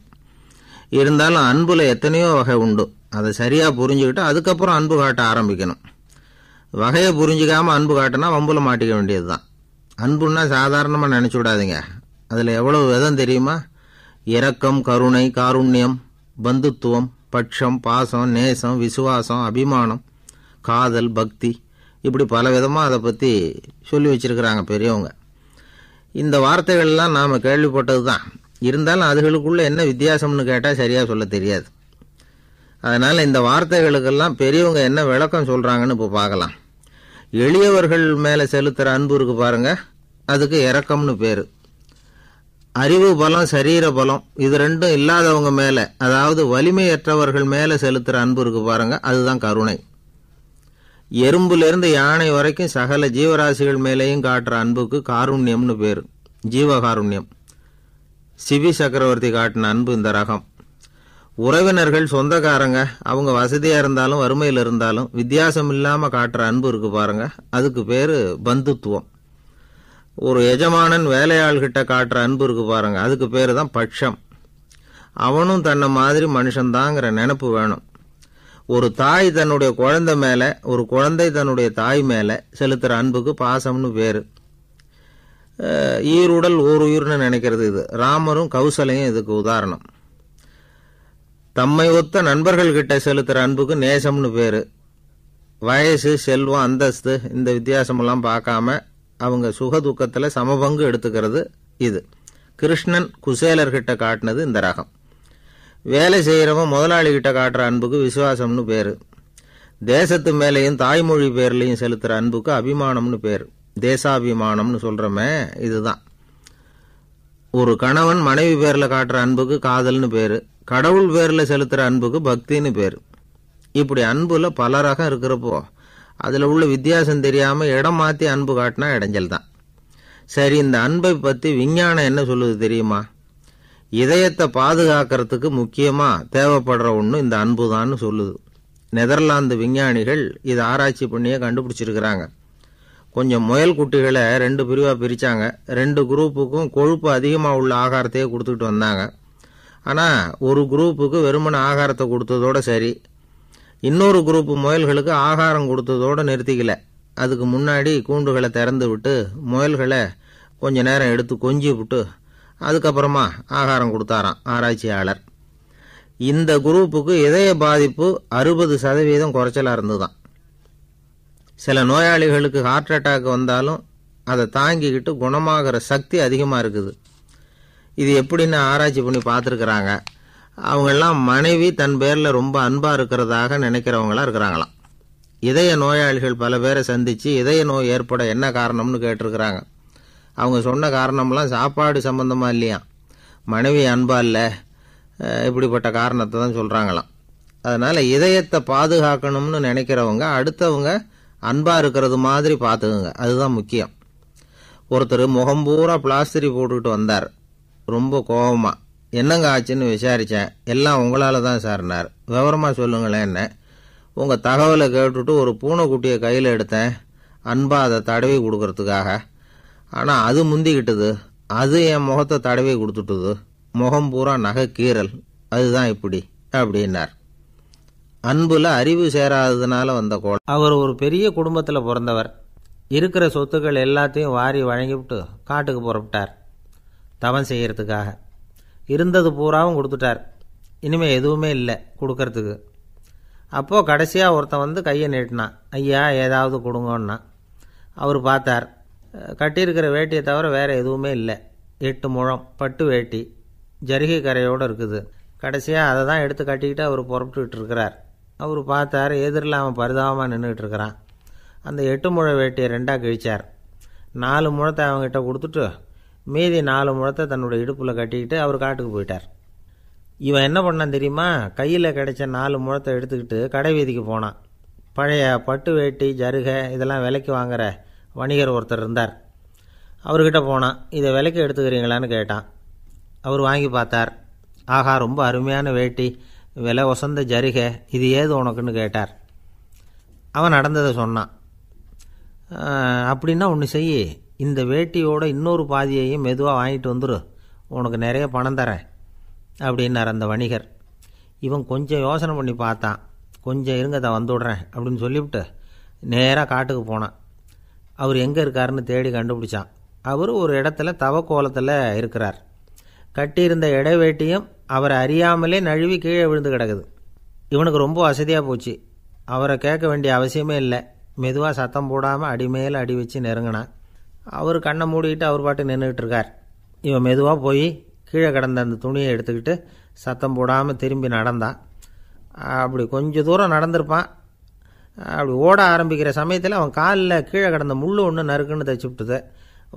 இருந்தாலும் அன்பில் எத்தனையோ வகை உண்டு. அதை சரியாக புரிஞ்சுக்கிட்டு அதுக்கப்புறம் அன்பு காட்ட ஆரம்பிக்கணும். வகையை புரிஞ்சிக்காமல் அன்பு காட்டினா வம்பில் மாட்டிக்க வேண்டியது தான். அன்புன்னா சாதாரணமாக நினச்சி விடாதீங்க. அதில் எவ்வளவு விதம் தெரியுமா? இரக்கம், கருணை, காருண்யம், பந்துத்துவம், பட்சம், பாசம், நேசம், விசுவாசம், அபிமானம், காதல், பக்தி, இப்படி பல விதமாக அதை பற்றி சொல்லி வச்சிருக்கிறாங்க பெரியவங்க. இந்த வார்த்தைகள்லாம் நாம் கேள்விப்பட்டது தான். இருந்தாலும் அதுகளுக்குள்ளே என்ன வித்தியாசம்னு கேட்டால் சரியாக சொல்ல தெரியாது. அதனால் இந்த வார்த்தைகளுக்கெல்லாம் பெரியவங்க என்ன விளக்கம் சொல்கிறாங்கன்னு இப்போ பார்க்கலாம். எளியவர்கள் மேலே செலுத்துகிற அன்பு இருக்கு பாருங்கள், அதுக்கு இரக்கம்னு பேர். அறிவு பலம், சரீர பலம், இது ரெண்டும் இல்லாதவங்க மேலே, அதாவது வலிமையற்றவர்கள் மேலே செலுத்துகிற அன்பு இருக்கு பாருங்க, அதுதான் கருணை. எறும்புலேருந்து யானை வரைக்கும் சகல ஜீவராசிகள் மேலேயும் காட்டுற அன்புக்கு காருண்யம்னு பேர், ஜீவகாருண்யம். சிவி சக்கரவர்த்தி காட்டின அன்பு இந்த ரகம். உறவினர்கள், சொந்தக்காரங்க, அவங்க வசதியாக இருந்தாலும் வறுமையில் இருந்தாலும் வித்தியாசம் இல்லாமல் காட்டுற அன்பு இருக்கு பாருங்க, அதுக்கு பேர் பந்துத்துவம். ஒரு எஜமானன் வேலையாள்கிட்ட காட்டுற அன்பு இருக்கு பாருங்க, அதுக்கு பேர் தான் பட்சம். அவனும் தன்னை மாதிரி மனுஷன்தாங்கிற நினைப்பு வேணும். ஒரு தாய் தன்னுடைய குழந்தை மேலே, ஒரு குழந்தை தன்னுடைய தாய் மேலே செலுத்துகிற அன்புக்கு பாசம்னு பேர். ஈருடல் ஓர் உயிர்னு நினைக்கிறது இது. ராமரும் கௌசலையும் இதுக்கு உதாரணம். தம்மை ஒத்த நண்பர்கள்கிட்ட செலுத்துற அன்புக்கு நேசம்னு பேரு. வயசு, செல்வம், அந்தஸ்து இந்த வித்தியாசமெல்லாம் பார்க்காம அவங்க சுக துக்கத்துல சமபங்கு எடுத்துக்கிறது இது. கிருஷ்ணன் குசேலர்கிட்ட காட்டினது இந்த ரகம். வேலை செய்யறவன் முதலாளிகிட்ட காட்டுற அன்புக்கு விசுவாசம்னு பேரு. தேசத்து மேலேயும் தாய்மொழி பேர்லையும் செலுத்துற அன்புக்கு அபிமானம்னு பேரு. தேசாபிமானம்னு சொல்றமே இதுதான். ஒரு கணவன் மனைவி பேர்ல காட்டுற அன்புக்கு காதல்னு பேரு. கடவுள் பேர்ல செலுத்துற அன்புக்கு பக்தின்னு பேரு. இப்படி அன்புல பல ரகம் இருக்கிறப்போ அதுல உள்ள வித்தியாசம் தெரியாம இடம் மாத்தி அன்பு காட்டினா இடைஞ்சல் தான். சரி, இந்த அன்பை பத்தி விஞ்ஞானம் என்ன சொல்லுது தெரியுமா? இதயத்தை பாதுகாக்கிறதுக்கு முக்கியமா தேவைப்படுற ஒண்ணு இந்த அன்புதான்னு சொல்லுது. நெதர்லாந்து விஞ்ஞானிகள் இதை ஆராய்ச்சி பண்ணியே கண்டுபிடிச்சிருக்கிறாங்க. கொஞ்சம் முயல் குட்டிகளை 2 பிரிவா பிரிச்சாங்க. 2 குரூப்புக்கும் கொழுப்பு அதிகமாக உள்ள ஆகாரத்தையே கொடுத்துட்டு வந்தாங்க. ஆனா ஒரு குரூப்புக்கு வெறுமன ஆகாரத்தை கொடுத்ததோட சரி, இன்னொரு குரூப் முயல்களுக்கு ஆகாரம் கொடுத்ததோட நிறுத்திக்கல. அதுக்கு முன்னாடி கூண்டுகளை திறந்து விட்டு முயல்களை கொஞ்ச நேரம் எடுத்து கொஞ்சி விட்டு அதுக்கப்புறமா ஆகாரம் கொடுத்தாராம் ஆராய்ச்சியாளர். இந்த குரூப்புக்கு இதய பாதிப்பு 60% குறைச்சலா இருந்துதான். சில நோயாளிகளுக்கு ஹார்ட் அட்டாக் வந்தாலும் அதை தாங்கிக்கிட்டு குணமாகிற சக்தி அதிகமா இருக்குது. இது எப்படின்னு ஆராய்ச்சி பண்ணி பார்த்துருக்குறாங்க. அவங்கெல்லாம் மனைவி தன் பேர்ல ரொம்ப அன்பா இருக்கிறதாக நினைக்கிறவங்களா இருக்கிறாங்களாம். இதய நோயாளிகள் பல பேரை சந்திச்சு இதய நோய் ஏற்பட என்ன காரணம்னு கேட்டிருக்கிறாங்க. அவங்க சொன்ன காரணம்லாம் சாப்பாடு சம்பந்தமா இல்லையா, மனைவி அன்பா இல்லை, இப்படிப்பட்ட காரணத்தை தான் சொல்றாங்களாம். அதனால இதயத்தை பாதுகாக்கணும்னு நினைக்கிறவங்க அடுத்தவங்க அன்பா இருக்கிறது மாதிரி பார்த்துக்குங்க, அதுதான் முக்கியம். ஒருத்தர் முகம் பூரா பிளாஸ்டரி போட்டுக்கிட்டு வந்தார். ரொம்ப கோபமா, என்னங்க ஆச்சுன்னு விசாரிச்சேன். எல்லாம் உங்களால தான் சார்னார். விவரமா சொல்லுங்களேன். என்ன உங்க தகவலை கேட்டுட்டு ஒரு பூனைக்குட்டியை கையில் எடுத்தேன், அன்பா அதை தடவி கொடுக்கறதுக்காக. ஆனா அது முந்திக்கிட்டது, அது என் முகத்தை தடவி கொடுத்துட்டுது, முகம் பூரா நகை கீறல், அதுதான் இப்படி அப்படின்னார். அன்புல அறிவு சேராததுனால வந்த கோலம். அவர் ஒரு பெரிய குடும்பத்துல பிறந்தவர். இருக்கிற சொத்துக்கள் எல்லாத்தையும் வாரி வழங்கிவிட்டு காட்டுக்கு புறப்பட்டார் தவம் செய்யறதுக்காக. இருந்தது பூராவும் கொடுத்துட்டார். இனிமே எதுவுமே இல்லை கொடுக்கறதுக்கு. அப்போ கடைசியா ஒருத்தன் வந்து கையை நீட்டினான். ஐயா ஏதாவது கொடுங்கன்னா. அவர் பார்த்தார். கட்டியிருக்கிற வேட்டியை தவிர வேற எதுவுமே இல்லை. 8 முழம் பட்டு வேட்டி ஜரிகை கரையோடு இருக்குது. கடைசியாக அதை தான் எடுத்து கட்டிக்கிட்டு அவர் புறப்பட்டுக்கிட்டு இருக்கிறார். அவர் பார்த்தார், எதிரில் அவன் பரிதாபமாக நின்றுட்டு இருக்கிறான். அந்த 8 முழ வேட்டியை 2ஆக கிழிச்சார். 4 முழத்தை அவங்ககிட்ட கொடுத்துட்டு மீதி 4 முழத்தை தன்னுடைய இடுப்பில் கட்டிக்கிட்டு அவர் காட்டுக்கு போயிட்டார். இவன் என்ன பண்ணான் தெரியுமா? கையில் கிடைச்ச 4 முழத்தை எடுத்துக்கிட்டு கடை வீதிக்கு போனான். பழைய பட்டு வேட்டி ஜருகை இதெல்லாம் விலைக்கு வாங்குற வணிகர் ஒருத்தர் இருந்தார். அவர்கிட்ட போனான். இதை விலைக்கு எடுத்துக்கிறீங்களான்னு கேட்டான். அவர் வாங்கி பார்த்தார். ஆஹா, ரொம்ப அருமையான வேட்டி, விலை ஒசந்த ஜருகை, இது ஏது உனக்குன்னு கேட்டார். அவன் நடந்ததை சொன்னான். அப்படின்னா ஒன்று செய், இந்த வேட்டியோட இன்னொரு பாதியையும் மெதுவாக வாங்கிட்டு வந்துரு, உனக்கு நிறைய பணம் தரேன் அப்படின்னார் அந்த வணிகர். இவன் கொஞ்சம் யோசனை பண்ணி பார்த்தான். கொஞ்சம் இருங்க, தான் வந்துவிடுறேன் அப்படின்னு சொல்லிவிட்டு நேராக காட்டுக்கு போனான். அவர் எங்கே இருக்காருன்னு தேடி கண்டுபிடிச்சான். அவர் ஒரு இடத்துல தவக்கோலத்தில் இருக்கிறார். கட்டியிருந்த இடைவேட்டியும் அவரை அறியாமலே நழுவி கீழே விழுந்து கிடக்குது. இவனுக்கு ரொம்ப வசதியாக போச்சு. அவரை கேட்க வேண்டிய அவசியமே இல்லை. மெதுவாக சத்தம் போடாமல் அடிமேல் அடி வச்சு நெருங்கினான். அவர் கண்ணை மூடிக்கிட்டு அவர் பாட்டு நின்றுக்கிட்டு இருக்கார். இவன் மெதுவாக போய் கீழே கிடந்த அந்த துணியை எடுத்துக்கிட்டு சத்தம் போடாமல் திரும்பி நடந்தான். அப்படி கொஞ்சம் தூரம் நடந்திருப்பான். அப்படி ஓட ஆரம்பிக்கிற சமயத்தில் அவன் காலில் கீழே கிடந்த முள்ளு ஒன்று நறுக்குன்னு தைச்சி விட்டுது.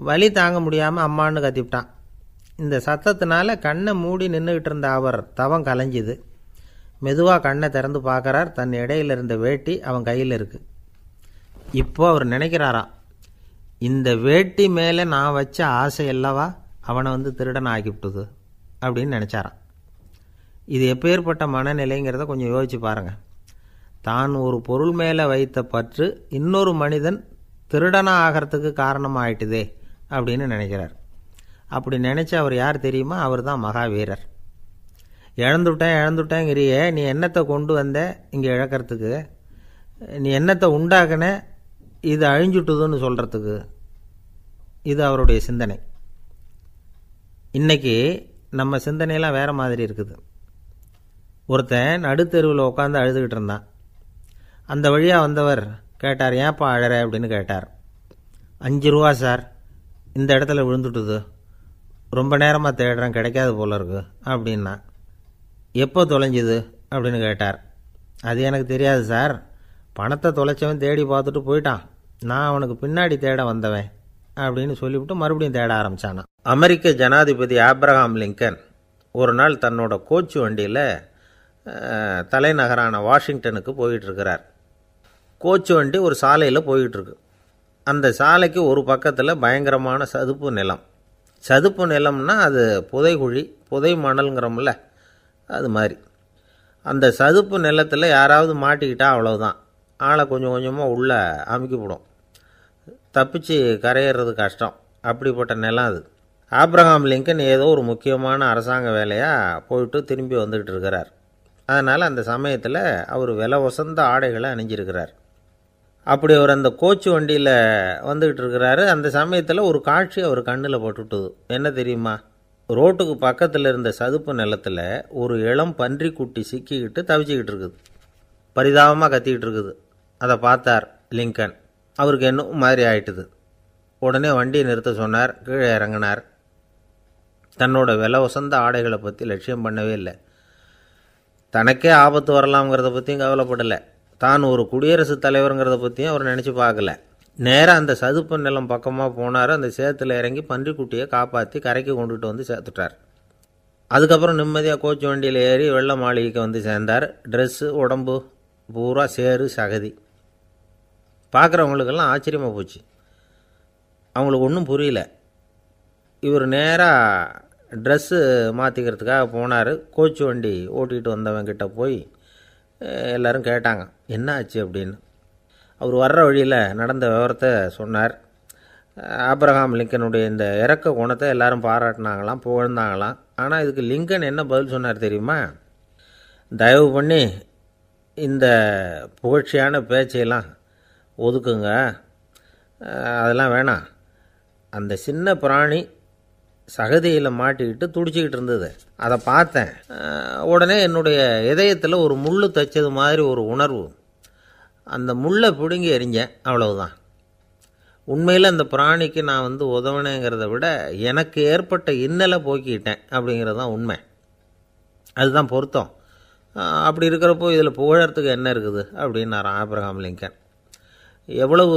வலி தாங்க முடியாமல் அம்மான்னு கத்திவிட்டான். இந்த சத்தத்தினால கண்ணை மூடி நின்றுக்கிட்டு இருந்த அவர் தவம் கலைஞ்சிது. மெதுவாக கண்ணை திறந்து பார்க்குறார். தன் இடையில இருந்த வேட்டி அவன் கையில் இருக்கு. இப்போ அவர் நினைக்கிறாராம், இந்த வேட்டி மேலே நான் வச்ச ஆசை அல்லவா அவனை வந்து திருடன் ஆக்கிவிட்டுது அப்படின்னு நினச்சாரான். இது எப்பேற்பட்ட மனநிலைங்கிறத கொஞ்சம் யோசிச்சு பாருங்கள். தான் ஒரு பொருள் மேலே வைத்த பற்று இன்னொரு மனிதன் திருடனா ஆகிறதுக்கு காரணமாயிட்டுதே அப்படின்னு நினைக்கிறார். அப்படி நினைச்ச அவர் யார் தெரியுமா? அவர் தான் மகாவீரர். இழந்துட்டேங்கிறியே, நீ என்னத்தை கொண்டு வந்த இங்கே இழக்கிறதுக்கு? நீ என்னத்தை உண்டாக்குன இது அழிஞ்சுட்டுதுன்னு சொல்கிறதுக்கு? இது அவருடைய சிந்தனை. இன்னைக்கு நம்ம சிந்தனையெல்லாம் வேறு மாதிரி இருக்குது. ஒருத்தன் நடுத்தெருவில் உட்காந்து அழுதுகிட்டு இருந்தான். அந்த வழியாக வந்தவர் கேட்டார், ஏன்ப்பா அழற அப்படின்னு கேட்டார். 5 ரூபா சார், இந்த இடத்துல விழுந்துட்டுது, ரொம்ப நேரமாக தேடுறேன், கிடைக்காது போல இருக்கு அப்படின்னா. எப்போ தொலைஞ்சுது அப்படின்னு கேட்டார். அது எனக்கு தெரியாது சார், பணத்தை தொலைச்சவன் தேடி பார்த்துட்டு போயிட்டான், நான் அவனுக்கு பின்னாடி தேட வந்தவன் அப்படின்னு சொல்லிவிட்டு மறுபடியும் தேட ஆரம்பித்தானா. அமெரிக்க ஜனாதிபதி ஆப்ரஹாம் லிங்கன் ஒரு நாள் தன்னோட கோச்சு வண்டியில் தலைநகரான வாஷிங்டனுக்கு போயிட்டுருக்கிறார். கோச்சு வண்டி ஒரு சாலையில் போயிட்டுருக்கு. அந்த சாலைக்கு ஒரு பக்கத்தில் பயங்கரமான சதுப்பு நிலம். சதுப்பு நிலம்னா அது புதைகுழி, புதை மணல்ங்கிறோம்ல, அது மாதிரி. அந்த சதுப்பு நிலத்தில் யாராவது மாட்டிக்கிட்டா அவ்வளவுதான், ஆளை கொஞ்சம் கொஞ்சமாக உள்ளே அமுக்கிவிடும், தப்பிச்சு கரையேறது கஷ்டம். அப்படிப்பட்ட நிலம் அது. ஆப்ரஹாம் லிங்கன் ஏதோ ஒரு முக்கியமான அரசாங்க வேலையாக போயிட்டு திரும்பி வந்துக்கிட்டு இருக்கிறார். அதனால் அந்த சமயத்தில் அவர் விலை உசந்த ஆடைகளை அணிஞ்சிருக்கிறார். அப்படி அவர் அந்த கோச்சு வண்டியில் வந்துக்கிட்டு இருக்கிறாரு. அந்த சமயத்தில் ஒரு காட்சி அவர் கண்ணில் பட்டுட்டுது. என்ன தெரியுமா? ரோட்டுக்கு பக்கத்தில் இருந்த சதுப்பு நிலத்தில் ஒரு இளம் பன்றி குட்டி சிக்கிக்கிட்டு தவிச்சிக்கிட்டு இருக்குது, பரிதாபமாக கத்திக்கிட்டு இருக்குது. அதை பார்த்தார் லிங்கன். அவருக்கு என்ன மாதிரி ஆயிட்டுது. உடனே வண்டியை நிறுத்த சொன்னார். கீழே இறங்கினார். தன்னோட விலை உசந்த ஆடைகளை பற்றி லட்சியம் பண்ணவே இல்லை. தனக்கே ஆபத்து வரலாம்ங்கிறத பற்றியும் கவலைப்படலை. தான் ஒரு குடியரசுத் தலைவருங்கிறத பற்றியும் அவர் நினச்சி பார்க்கல. நேராக அந்த சதுப்பு நிலம் பக்கமாக போனார். அந்த சேத்துல இறங்கி பன்றிக்குட்டியை காப்பாற்றி கரைக்கு கொண்டுட்டு வந்து சேர்த்துட்டார். அதுக்கப்புறம் நிம்மதியாக கோச்சு வண்டியில் ஏறி வெள்ளை மாளிகைக்கு வந்து சேர்ந்தார். ட்ரெஸ்ஸு, உடம்பு பூரா சேறு சகதி. பார்க்குறவங்களுக்கெல்லாம் ஆச்சரியமாக போச்சு. அவங்களுக்கு ஒன்றும் புரியல. இவர் நேராக ட்ரெஸ்ஸு மாற்றிக்கிறதுக்காக போனார். கோச்சு வண்டி ஓட்டிகிட்டு வந்தவங்கிட்ட போய் எல்லோரும் கேட்டாங்க, என்ன ஆச்சு அப்படின்னு. அவர் வர்ற வழியில் நடந்த விவரத்தை சொன்னார். ஆப்ரஹாம் லிங்கனுடைய இந்த இறக்க குணத்தை எல்லாரும் பாராட்டினாங்களாம், புகழ்ந்தாங்களாம். ஆனால் இதுக்கு லிங்கன் என்ன பதில் சொன்னார் தெரியுமா? தயவு பண்ணி இந்த புகழ்ச்சியான பேச்சையெல்லாம் ஒதுக்குங்க, அதெல்லாம் வேணாம். அந்த சின்ன பிராணி சகதியில் மாட்டிக்கிட்டு துடிச்சிக்கிட்டு இருந்தது, அதை பார்த்தேன். உடனே என்னுடைய இதயத்தில் ஒரு முள் தைச்சது மாதிரி ஒரு உணர்வு. அந்த முள்ளை பிடுங்கி எறிஞ்சேன், அவ்வளவுதான். உண்மையில் அந்த பிராணிக்கு நான் உதவினேங்கிறத விட எனக்கு ஏற்பட்ட இன்னலை போக்கிட்டேன் அப்படிங்கிறது தான் உண்மை. அதுதான் பொருத்தம். அப்படி இருக்கிறப்போ இதில் புகழறதுக்கு என்ன இருக்குது அப்படின்னார் ஆப்ரஹாம் லிங்கன். எவ்வளவு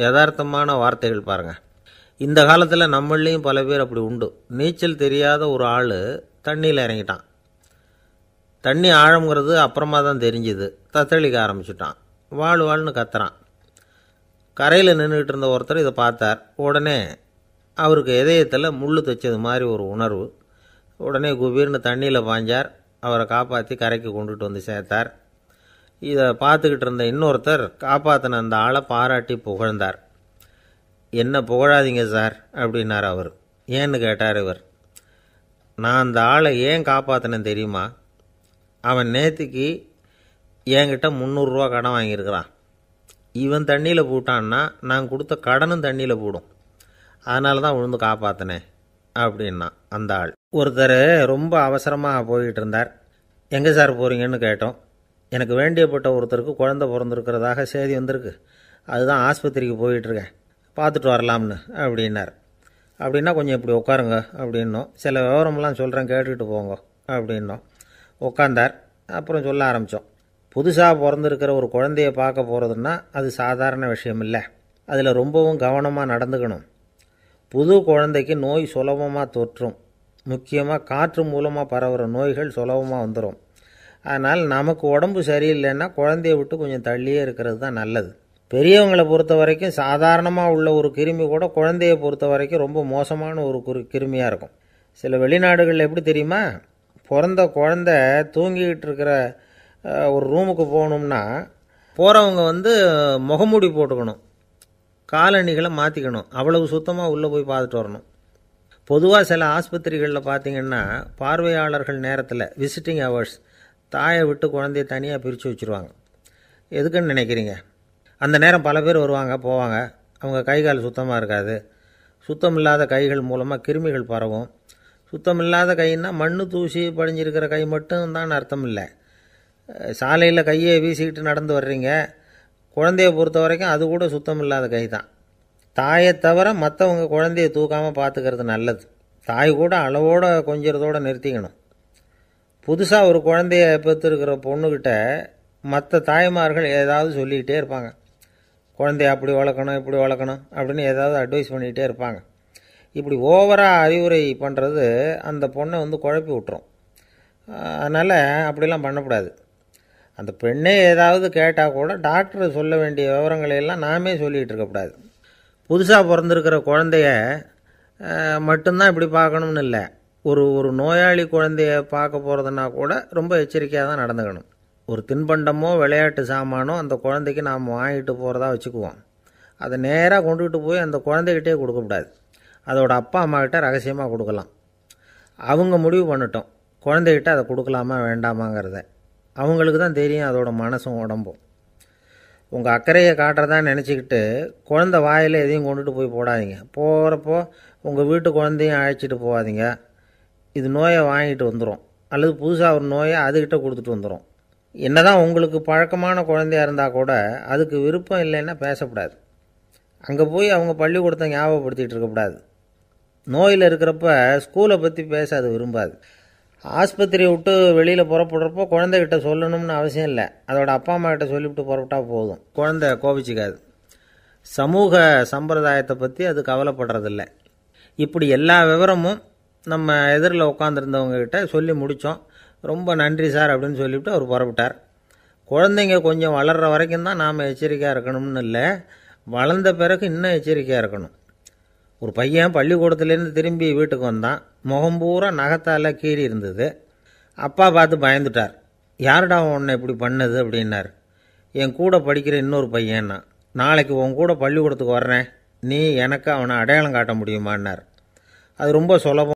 யதார்த்தமான வார்த்தைகள் பாருங்கள். இந்த காலத்தில் நம்மளையும் பல பேர் அப்படி உண்டு. நீச்சல் தெரியாத ஒரு ஆள் தண்ணியில் இறங்கிட்டான். தண்ணி ஆழங்கிறது அப்புறமா தான் தெரிஞ்சுது. தத்தளிக்க ஆரம்பிச்சுட்டான். வாழ்னு கத்துறான். கரையில் நின்றுக்கிட்டு இருந்த ஒருத்தர் இதை பார்த்தார். உடனே அவருக்கு இதயத்தில் முள் தைச்சது மாதிரி ஒரு உணர்வு. உடனே குபீர்னு தண்ணியில் பாய்ஞ்சார். அவரை காப்பாற்றி கரைக்கு கொண்டுட்டு வந்து சேர்த்தார். இதை பார்த்துக்கிட்டு இருந்த இன்னொருத்தர் காப்பாற்றின அந்த ஆளை பாராட்டி புகழ்ந்தார். என்ன புகழாதீங்க சார் அப்படின்னார் அவர். ஏன்னு கேட்டார் இவர். நான் அந்த ஆளை ஏன் காப்பாற்றினேன் தெரியுமா? அவன் நேற்றுக்கு என்கிட்ட 300 ரூபா கடன் வாங்கியிருக்கிறான். இவன் தண்ணியில் போட்டான்னா நான் கொடுத்த கடனும் தண்ணியில் போடும். அதனால தான் விழுந்து காப்பாற்றினேன் அப்படின்னா அந்த ஆள். ஒருத்தர் ரொம்ப அவசரமாக போய்கிட்டு இருந்தார். எங்கே சார் போகிறீங்கன்னு கேட்டோம். எனக்கு வேண்டியப்பட்ட ஒருத்தருக்கு குழந்தை பிறந்திருக்கிறதாக செய்தி வந்திருக்கு, அதுதான் ஆஸ்பத்திரிக்கு போயிட்டுருக்கேன், பார்த்துட்டு வரலாம்னு அப்படின்னார். அப்படின்னா கொஞ்சம் இப்படி உட்காருங்க அப்படின்னோம். சில விவரமெல்லாம் சொல்கிறேன், கேட்டுக்கிட்டு போங்க அப்படின்னோம். உட்காந்தார். அப்புறம் சொல்ல ஆரம்பித்தோம். புதுசாக பிறந்திருக்கிற ஒரு குழந்தைய பார்க்க போகிறதுன்னா அது சாதாரண விஷயம் இல்லை. அதில் ரொம்பவும் கவனமாக நடந்துக்கணும். புது குழந்தைக்கு நோய் சுலபமாக தொற்றும். முக்கியமாக காற்று மூலமாக பரவுகிற நோய்கள் சுலபமாக வந்துடும். அதனால் நமக்கு உடம்பு சரியில்லைன்னா குழந்தைய விட்டு கொஞ்சம் தள்ளியே இருக்கிறது தான் நல்லது. பெரியவங்களை பொறுத்த வரைக்கும் சாதாரணமாக உள்ள ஒரு கிருமி கூட குழந்தையை பொறுத்த வரைக்கும் ரொம்ப மோசமான ஒரு கிருமியாக இருக்கும். சில வெளிநாடுகளில் எப்படி தெரியுமா? பிறந்த குழந்தை தூங்கிக்கிட்டு இருக்கிற ஒரு ரூமுக்கு போகணும்னா போகிறவங்க முகமூடி போட்டுக்கணும், காலணிகளை மாற்றிக்கணும், அவ்வளவு சுத்தமாக உள்ளே போய் பார்த்துட்டு வரணும். பொதுவாக சில ஆஸ்பத்திரிகளில் பார்த்திங்கன்னா பார்வையாளர்கள் நேரத்தில் விசிட்டிங் ஹவர்ஸ் தாயை விட்டு குழந்தைய தனியாக பிரித்து வச்சுருவாங்க. எதுக்குன்னு நினைக்கிறீங்க? அந்த நேரம் பல பேர் வருவாங்க போவாங்க. அவங்க கை கால் சுத்தமாக இருக்காது. சுத்தம் இல்லாத கைகள் மூலமாக கிருமிகள் பரவும். சுத்தம் இல்லாத கைன்னா மண் தூசி படிஞ்சிருக்கிற கை மட்டும் தான் அர்த்தம் இல்லை. சாலையில் கையை வீசிக்கிட்டு நடந்து வர்றீங்க, குழந்தைய பொறுத்த வரைக்கும் அது கூட சுத்தம் இல்லாத கை தான். தாயை தவிர மற்றவங்க குழந்தைய தூக்காமல் பார்த்துக்கிறது நல்லது. தாய் கூட அளவோடு கொஞ்சிறதோடு நிறுத்திக்கணும். புதுசாக ஒரு குழந்தைய பெற்றுருக்கிற பொண்ணுக்கிட்ட மற்ற தாய்மார்கள் ஏதாவது சொல்லிக்கிட்டே இருப்பாங்க. குழந்தைய அப்படி வளர்க்கணும் இப்படி வளர்க்கணும் அப்படின்னு ஏதாவது அட்வைஸ் பண்ணிக்கிட்டே இருப்பாங்க. இப்படி ஓவராக அறிவுரை பண்ணுறது அந்த பொண்ணை குழப்பி விட்டுரும். அதனால் அப்படிலாம் பண்ணக்கூடாது. அந்த பெண்ணே ஏதாவது கேட்டால் கூட டாக்டர் சொல்ல வேண்டிய விவரங்களையெல்லாம் நாமே சொல்லிகிட்டு இருக்கக்கூடாது. புதுசாக பிறந்திருக்கிற குழந்தைய மட்டும்தான் இப்படி பார்க்கணும்னு இல்லை. ஒரு நோயாளி குழந்தைய பார்க்க போகிறதுனா கூட ரொம்ப எச்சரிக்கையாக தான் நடந்துக்கணும். ஒரு தின்பண்டமோ விளையாட்டு சாமானோ அந்த குழந்தைக்கு நாம் வாங்கிட்டு போகிறதா வச்சுக்குவோம். அதை நேராக கொண்டுகிட்டு போய் அந்த குழந்தைகிட்டே கொடுக்கக்கூடாது. அதோட அப்பா அம்மாக்கிட்ட ரகசியமாக கொடுக்கலாம். அவங்க முடிவு பண்ணட்டும் குழந்தைகிட்ட அதை கொடுக்கலாமா வேண்டாமாங்கிறத. அவங்களுக்கு தான் தெரியும் அதோட மனசும் உடம்பும். உங்கள் அக்கறையை காட்டுறதா நினச்சிக்கிட்டு குழந்தை வாயில் எதையும் கொண்டுட்டு போய் போடாதீங்க. போகிறப்போ உங்கள் வீட்டு குழந்தையும் அழைச்சிட்டு போகாதீங்க. இது நோயை வாங்கிட்டு வந்துடும், அல்லது புதுசாக ஒரு நோயை அதுக்கிட்ட கொடுத்துட்டு வந்துடும். என்னதான் உங்களுக்கு பழக்கமான குழந்தையாக இருந்தால் கூட அதுக்கு விருப்பம் இல்லைன்னா பேசக்கூடாது. அங்கே போய் அவங்க பள்ளிக்கூடத்தை ஞாபகப்படுத்திகிட்டு இருக்கக்கூடாது. நோயில் இருக்கிறப்ப ஸ்கூலை பற்றி பேச அது விரும்பாது. ஆஸ்பத்திரியை விட்டு வெளியில் புறப்படுறப்போ குழந்தைகிட்ட சொல்லணும்னு அவசியம் இல்லை. அதோட அப்பா அம்மா கிட்ட சொல்லிவிட்டு புறப்பட்டா போதும். குழந்தை கோபிச்சிக்காது. சமூக சம்பிரதாயத்தை பற்றி அது கவலைப்படுறதில்லை. இப்படி எல்லா விவரமும் நம்ம எதிரில் உட்காந்துருந்தவங்ககிட்ட சொல்லி முடித்தோம். ரொம்ப நன்றி சார் அப்படின்னு சொல்லிவிட்டு அவர் புறப்பட்டார். குழந்தைங்க கொஞ்சம் வளர்கிற வரைக்கும் தான் நாம் எச்சரிக்கையாக இருக்கணும்னு இல்லை, வளர்ந்த பிறகு இன்னும் எச்சரிக்கையாக இருக்கணும். ஒரு பையன் பள்ளிக்கூடத்துலேருந்து திரும்பி வீட்டுக்கு வந்தான். முகம் பூரா நகத்தால் கீறி இருந்தது. அப்பா பார்த்து பயந்துட்டார். யாருடா உன்னை இப்படி பண்ணது அப்படின்னார். என் கூட படிக்கிற இன்னொரு பையன்னா. நாளைக்கு உன் கூட பள்ளிக்கூடத்துக்கு வர்றேன், நீ எனக்கு அவனை அடையாளம் காட்ட முடியுமான்னார். அது ரொம்ப சுலபம்.